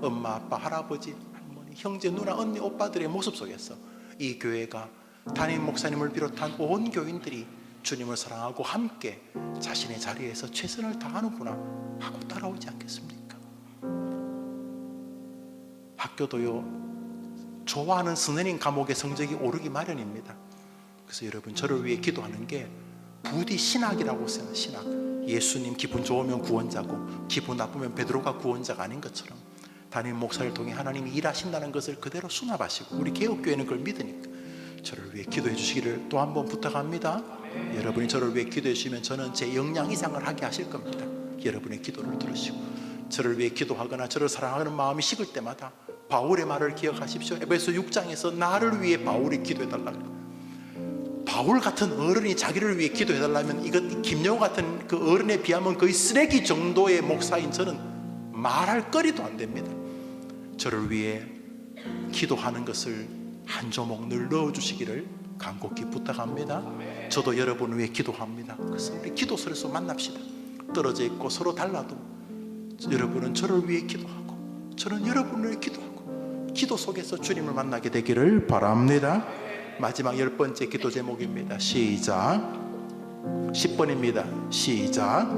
엄마, 아빠, 할아버지, 할머니, 형제, 누나, 언니, 오빠들의 모습 속에서 이 교회가 담임 목사님을 비롯한 온 교인들이 주님을 사랑하고 함께 자신의 자리에서 최선을 다하는구나 하고 따라오지 않겠습니까? 학교도요, 좋아하는 선생님 과목의 성적이 오르기 마련입니다. 그래서 여러분, 저를 위해 기도하는 게 부디 신학이라고 생각해요. 신학. 예수님 기분 좋으면 구원자고 기분 나쁘면 베드로가 구원자가 아닌 것처럼 담임 목사를 통해 하나님이 일하신다는 것을 그대로 수납하시고, 우리 개혁교회는 그걸 믿으니까 저를 위해 기도해 주시기를 또 한 번 부탁합니다. 여러분이 저를 위해 기도해 주시면 저는 제 역량 이상을 하게 하실 겁니다. 여러분의 기도를 들으시고, 저를 위해 기도하거나 저를 사랑하는 마음이 식을 때마다 바울의 말을 기억하십시오. 에베소 6장에서 나를 위해 바울이 기도해 달라고. 바울 같은 어른이 자기를 위해 기도해 달라면, 이것 김영호 같은 그 어른에 비하면 거의 쓰레기 정도의 목사인 저는 말할 거리도 안 됩니다. 저를 위해 기도하는 것을 한 조목 늘 넣어주시기를 간곡히 부탁합니다. 저도 여러분을 위해 기도합니다. 그래서 우리 기도설에서 만납시다. 떨어져 있고 서로 달라도 여러분은 저를 위해 기도하고 저는 여러분을 위해 기도하고, 기도 속에서 주님을 만나게 되기를 바랍니다. 마지막 10번째 기도 제목입니다. 시작. 10번입니다. 시작.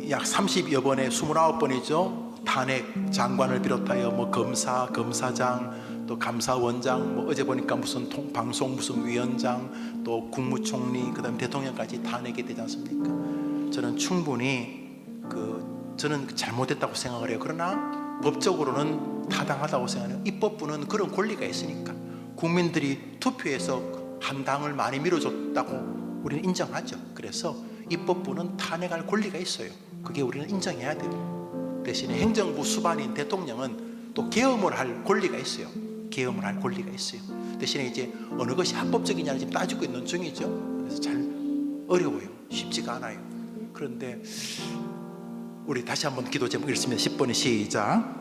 약 30여 번에 29번이죠. 탄핵 장관을 비롯하여 뭐 검사, 검사장, 또 감사원장, 뭐 어제 보니까 무슨 방송 무슨 위원장, 또 국무총리, 그다음 대통령까지 탄핵이 되지 않습니까? 저는 충분히 저는 잘못했다고 생각을 해요. 그러나 법적으로는 타당하다고 생각해요. 입법부는 그런 권리가 있으니까 국민들이 투표해서 한 당을 많이 밀어줬다고 우리는 인정하죠. 그래서 입법부는 탄핵할 권리가 있어요. 그게 우리는 인정해야 돼요. 대신에 행정부 수반인 대통령은 또 계엄을 할 권리가 있어요. 계엄을 할 권리가 있어요. 대신에 이제 어느 것이 합법적이냐를 지금 따지고 있는 중이죠. 그래서 잘 어려워요. 쉽지가 않아요. 그런데 우리 다시 한번 기도 제목 읽습니다. 10번에 시작.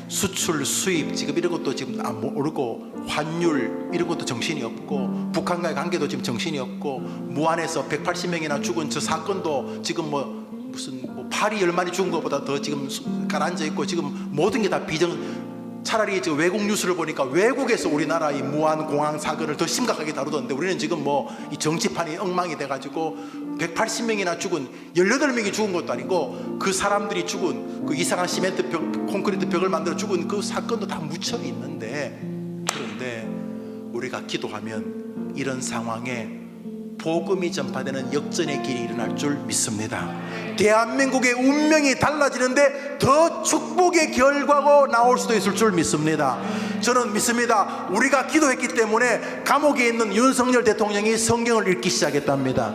수출, 수입, 지금 이런 것도 지금 모르고, 환율 이런 것도 정신이 없고, 북한과의 관계도 지금 정신이 없고, 무안에서 180명이나 죽은 저 사건도 지금 무슨 파리 10마리 죽은 것보다 더 지금 가라앉아 있고, 지금 모든 게 다 차라리 지금 외국 뉴스를 보니까 외국에서 우리나라 이 무안 공항 사건을 더 심각하게 다루던데, 우리는 지금 이 정치판이 엉망이 돼가지고 180명이나 죽은, 18명이 죽은 것도 아니고 그 사람들이 죽은 그 이상한 시멘트 벽, 콘크리트 벽을 만들어 죽은 그 사건도 다 묻혀 있는데, 그런데 우리가 기도하면 이런 상황에 복음이 전파되는 역전의 길이 일어날 줄 믿습니다. 대한민국의 운명이 달라지는데 더 축복의 결과가 나올 수도 있을 줄 믿습니다. 저는 믿습니다. 우리가 기도했기 때문에 감옥에 있는 윤석열 대통령이 성경을 읽기 시작했답니다.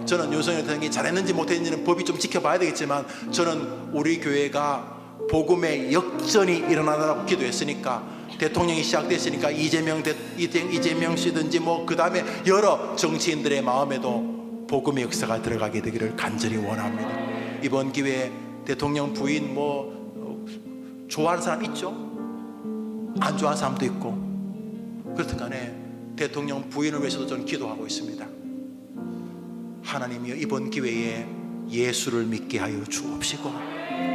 저는 윤석열 대통령이 잘했는지 못했는지는 법이 좀 지켜봐야 되겠지만, 저는 우리 교회가 복음의 역전이 일어나라고 기도했으니까, 대통령이 시작됐으니까 이재명 씨든지 그 다음에 여러 정치인들의 마음에도 복음의 역사가 들어가게 되기를 간절히 원합니다. 이번 기회에 대통령 부인 좋아하는 사람 있죠? 안 좋아하는 사람도 있고, 그렇든 간에 대통령 부인을 위해서도 저는 기도하고 있습니다. 하나님이여, 이번 기회에 예수를 믿게 하여 주옵시고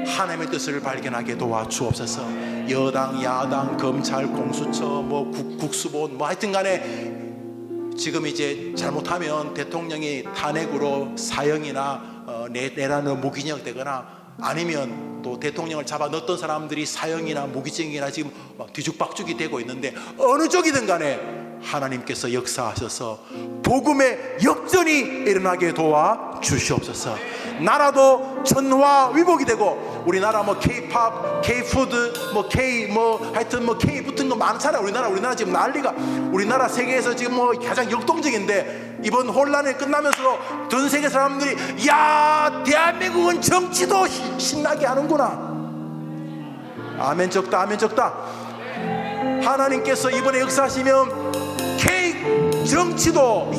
하나님의 뜻을 발견하게 도와주옵소서. 여당, 야당, 검찰, 공수처, 국수본, 하여튼 간에 지금 이제 잘못하면 대통령이 탄핵으로 사형이나 내란으로 무기징역 되거나, 아니면 또 대통령을 잡아 넣었던 사람들이 사형이나 무기징역이나 지금 막 뒤죽박죽이 되고 있는데, 어느 쪽이든 간에 하나님께서 역사하셔서 복음의 역전이 일어나게 도와 주시옵소서. 나라도 전화위복이 되고, 우리나라 K-팝, K-푸드, 하여튼 K 붙은 거 많잖아요. 우리나라 지금 난리가, 우리나라 세계에서 지금 가장 역동적인데, 이번 혼란이 끝나면서 전 세계 사람들이 야, 대한민국은 정치도 신나게 하는구나. 아멘 적다, 아멘 적다. 하나님께서 이번에 역사하시면 K 정치도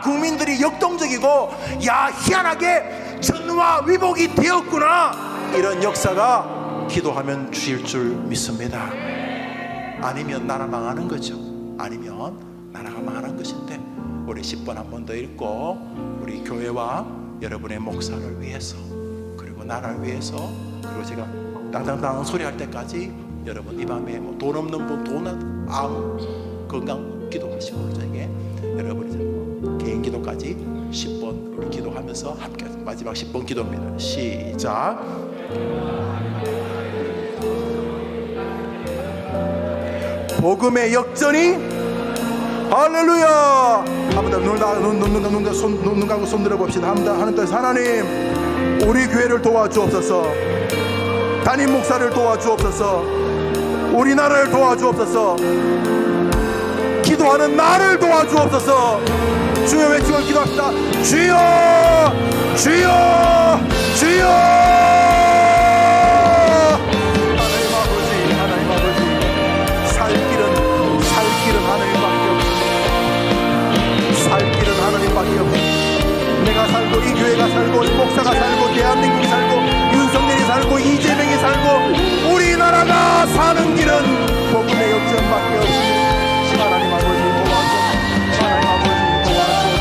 국민들이 역동적이고, 희한하게 전화위복이 되었구나, 이런 역사가 기도하면 주실 줄 믿습니다. 아니면 나라 망하는 거죠. 아니면 나라가 망하는 것인데, 우리 10번 한 번 더 읽고, 우리 교회와 여러분의 목사를 위해서, 그리고 나라를 위해서, 그리고 제가 땅땅땅 소리할 때까지 여러분 이 밤에 뭐 돈 없는 분, 암 건강 기도하시고 저에게 여러분 이제 뭐 개인 기도까지 10번 우리 기도하면서 함께 마지막 10번 기도입니다. 시작. 복음의 역전이 할렐루야. 한번 더 눈 감고 손 들어봅시다. 하나님 우리 교회를 도와주옵소서. 담임 목사를 도와주옵소서. 우리나라를 도와주옵소서. 기도하는 나를 도와주옵소서. 주여 외치고 기도합시다. 주여 주여 주여. 하나님 아버지 살 길은 하나님밖에 없습니다. 살 길은 하나님밖에 없습니다. 내가 살고 이 교회가 살고 이 목사가 살고 대한민국이 살고 윤석열이 살고 이재명이 살고 우리나라가 사는 길은 복음의 역전밖에 없습니다. 하나님 아버지 도와주옵소서. 하나님 아버지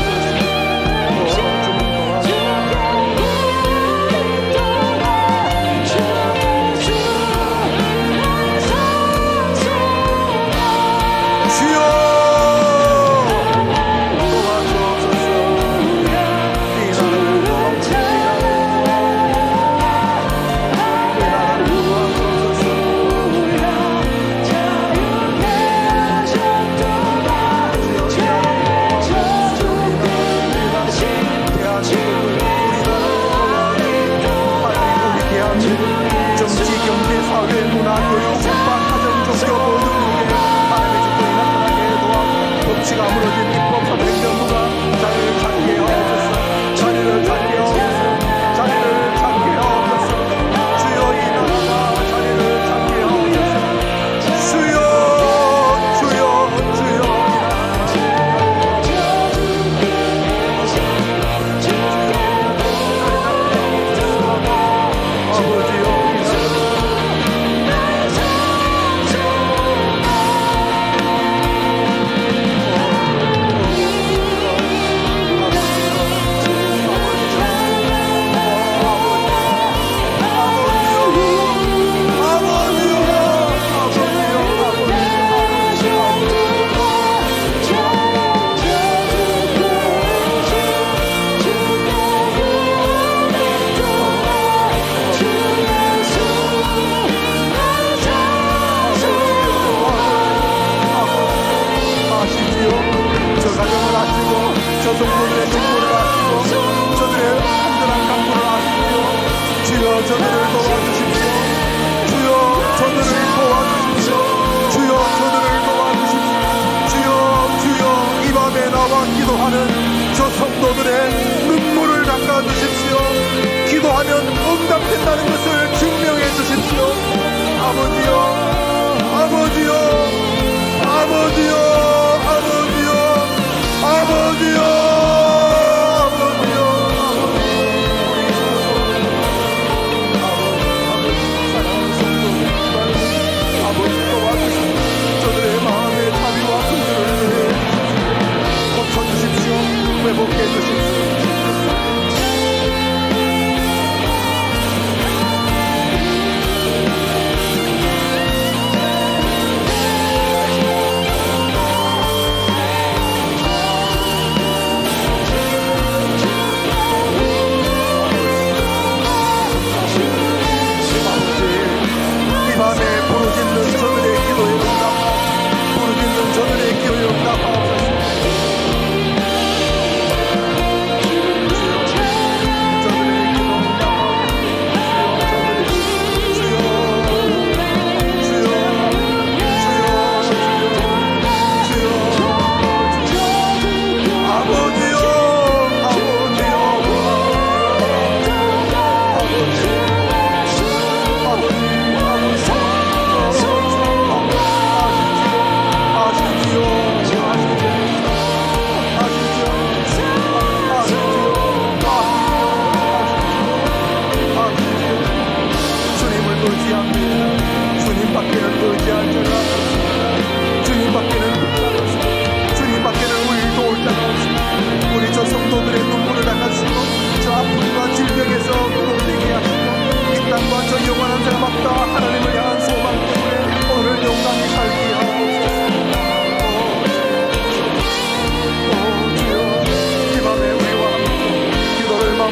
회복해 주십시오.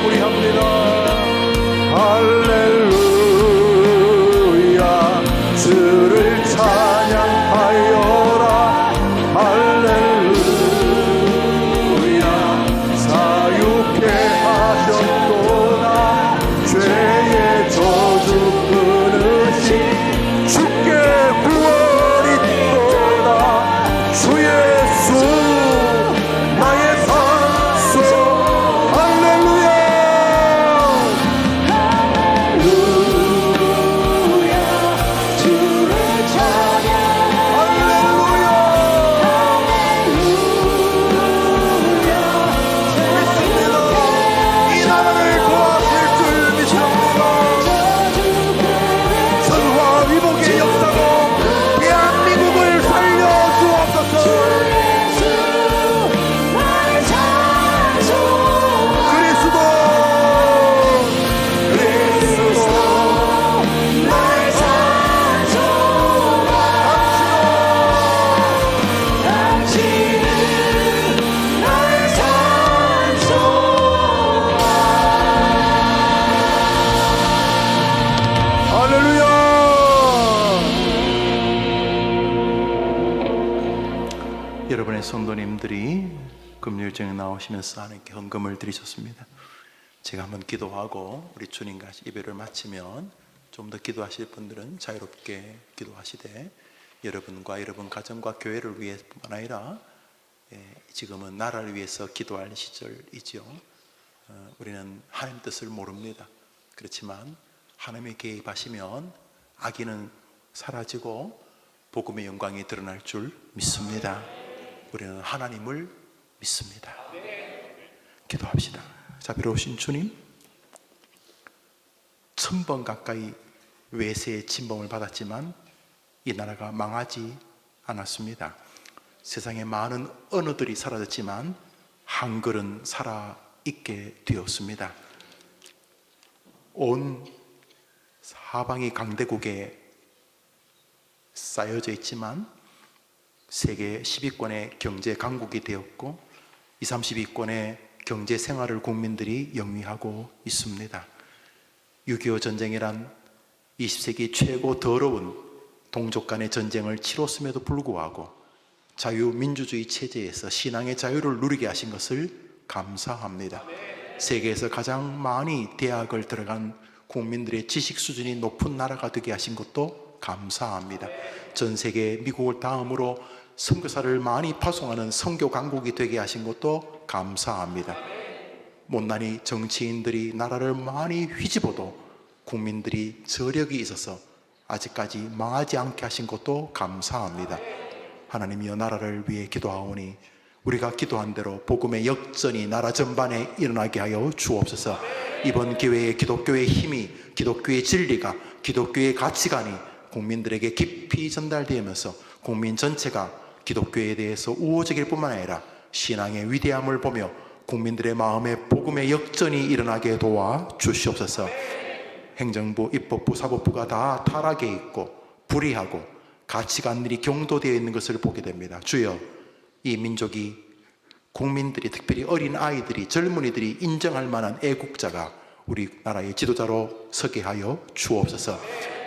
우리 합니다. 할렐루야 주를 찬양하여라. 할렐루야 사육해 하셨도다. 죄의 저주 끊으시 주께 구원이 있도다. 주 예수 나의 산소. 할렐루야 주를 찬양 할렐루야 믿습니다. 이 나라를 도와줄 줄 믿습니다. 선화 위복의 역사로 대한민국을 살려 주옵소서. 나의 찬송 그리스도 나의 찬송 당신은 나의 찬송 할렐루야. 여러분의 성도님들이 금요일장에 나오시면서 하나님께 헌금을 드리셨습니다. 제가 한번 기도하고 우리 주님과 예배를 마치면 좀 더 기도하실 분들은 자유롭게 기도하시되, 여러분과 여러분 가정과 교회를 위해뿐만 아니라 지금은 나라를 위해서 기도할 시절이지요. 우리는 하나님 뜻을 모릅니다. 그렇지만 하나님이 개입하시면 악인은 사라지고 복음의 영광이 드러날 줄 믿습니다. 우리는 하나님을 믿습니다. 기도합시다. 자비로우신 주님, 1000번 가까이 외세의 침범을 받았지만 이 나라가 망하지 않았습니다. 세상에 많은 언어들이 사라졌지만 한글은 살아있게 되었습니다. 온 사방이 강대국에 쌓여져 있지만 세계 10위권의 경제 강국이 되었고 20, 30위권의 경제 생활을 국민들이 영위하고 있습니다. 6.25 전쟁이란 20세기 최고 더러운 동족 간의 전쟁을 치렀음에도 불구하고 자유민주주의 체제에서 신앙의 자유를 누리게 하신 것을 감사합니다. 세계에서 가장 많이 대학을 들어간 국민들의 지식 수준이 높은 나라가 되게 하신 것도 감사합니다. 전 세계 미국을 다음으로 선교사를 많이 파송하는 선교 강국이 되게 하신 것도 감사합니다. 못난이 정치인들이 나라를 많이 휘집어도 국민들이 저력이 있어서 아직까지 망하지 않게 하신 것도 감사합니다. 하나님이여, 나라를 위해 기도하오니 우리가 기도한 대로 복음의 역전이 나라 전반에 일어나게 하여 주옵소서. 이번 기회에 기독교의 힘이, 기독교의 진리가, 기독교의 가치관이 국민들에게 깊이 전달되면서 국민 전체가 기독교에 대해서 우호적일 뿐만 아니라 신앙의 위대함을 보며 국민들의 마음에 복음의 역전이 일어나게 도와 주시옵소서. 행정부, 입법부, 사법부가 다 타락해 있고 불의하고 가치관들이 경도되어 있는 것을 보게 됩니다. 주여, 이 민족이, 국민들이, 특별히 어린 아이들이, 젊은이들이 인정할 만한 애국자가 우리나라의 지도자로 서게 하여 주옵소서.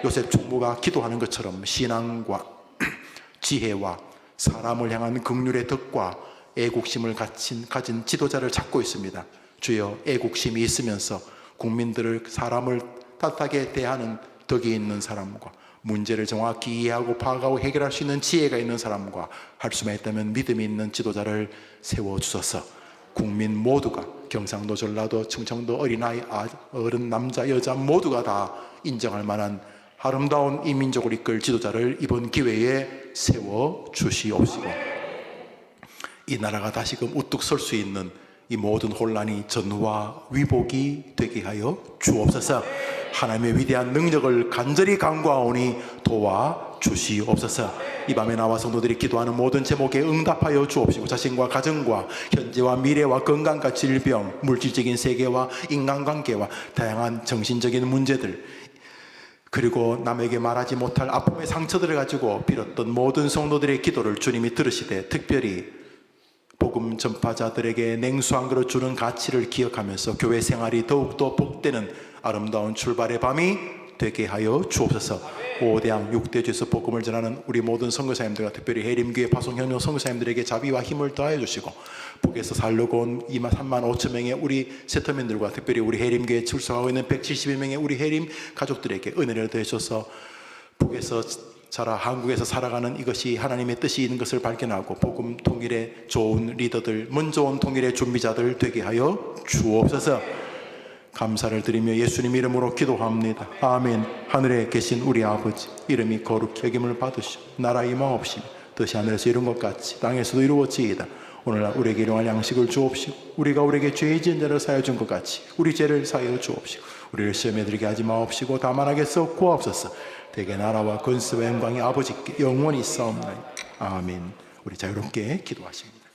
요셉 총무가 기도하는 것처럼 신앙과 지혜와 사람을 향한 긍휼의 덕과 애국심을 가진 지도자를 찾고 있습니다. 주여, 애국심이 있으면서 국민들을, 사람을 따뜻하게 대하는 덕이 있는 사람과 문제를 정확히 이해하고 파악하고 해결할 수 있는 지혜가 있는 사람과 할 수만 있다면 믿음이 있는 지도자를 세워주소서. 국민 모두가, 경상도, 전라도, 충청도 어린아이, 어른, 남자, 여자 모두가 다 인정할 만한 아름다운 이 민족을 이끌 지도자를 이번 기회에 세워주시옵시고, 이 나라가 다시금 우뚝 설 수 있는 이 모든 혼란이 전후와 위복이 되게 하여 주옵소서. 하나님의 위대한 능력을 간절히 간구하오니 도와주시옵소서. 이 밤에 나와 성도들이 기도하는 모든 제목에 응답하여 주옵시고, 자신과 가정과 현재와 미래와 건강과 질병, 물질적인 세계와 인간관계와 다양한 정신적인 문제들, 그리고 남에게 말하지 못할 아픔의 상처들을 가지고 빌었던 모든 성도들의 기도를 주님이 들으시되, 특별히 복음 전파자들에게 냉수 한 그릇 주는 가치를 기억하면서 교회 생활이 더욱더 복되는 아름다운 출발의 밤이 되게 하여 주옵소서. 5대양 6대주에서 복음을 전하는 우리 모든 선교사님들과 특별히 해림교회 파송현역 선교사님들에게 자비와 힘을 더하여 주시고, 북에서 살려고 온 2만 3만 5천 명의 우리 세터민들과 특별히 우리 해림교회에 출석하고 있는 172명의 우리 해림 가족들에게 은혜를 더해주셔서 북에서 한국에서 살아가는 이것이 하나님의 뜻이 있는 것을 발견하고 복음 통일의 좋은 리더들, 먼저 온 통일의 준비자들 되게 하여 주옵소서. 감사를 드리며 예수님 이름으로 기도합니다. 아멘. 하늘에 계신 우리 아버지, 이름이 거룩히 여김을 받으시오. 나라 임하옵시며 뜻이 하늘에서 이룬 것 같이 땅에서도 이루어지이다. 오늘날 우리에게 일용할 양식을 주옵시고, 우리가 우리에게 죄 지은 자를 사하여 준 것 같이 우리 죄를 사하여 주옵시고, 우리를 시험에 들게 하지 마옵시고 다만 하게서 구하옵소서. 대개 나라와 권세와 영광이 아버지께 영원히 있사옵나이다. 아멘. 우리 자유롭게 기도하십니다.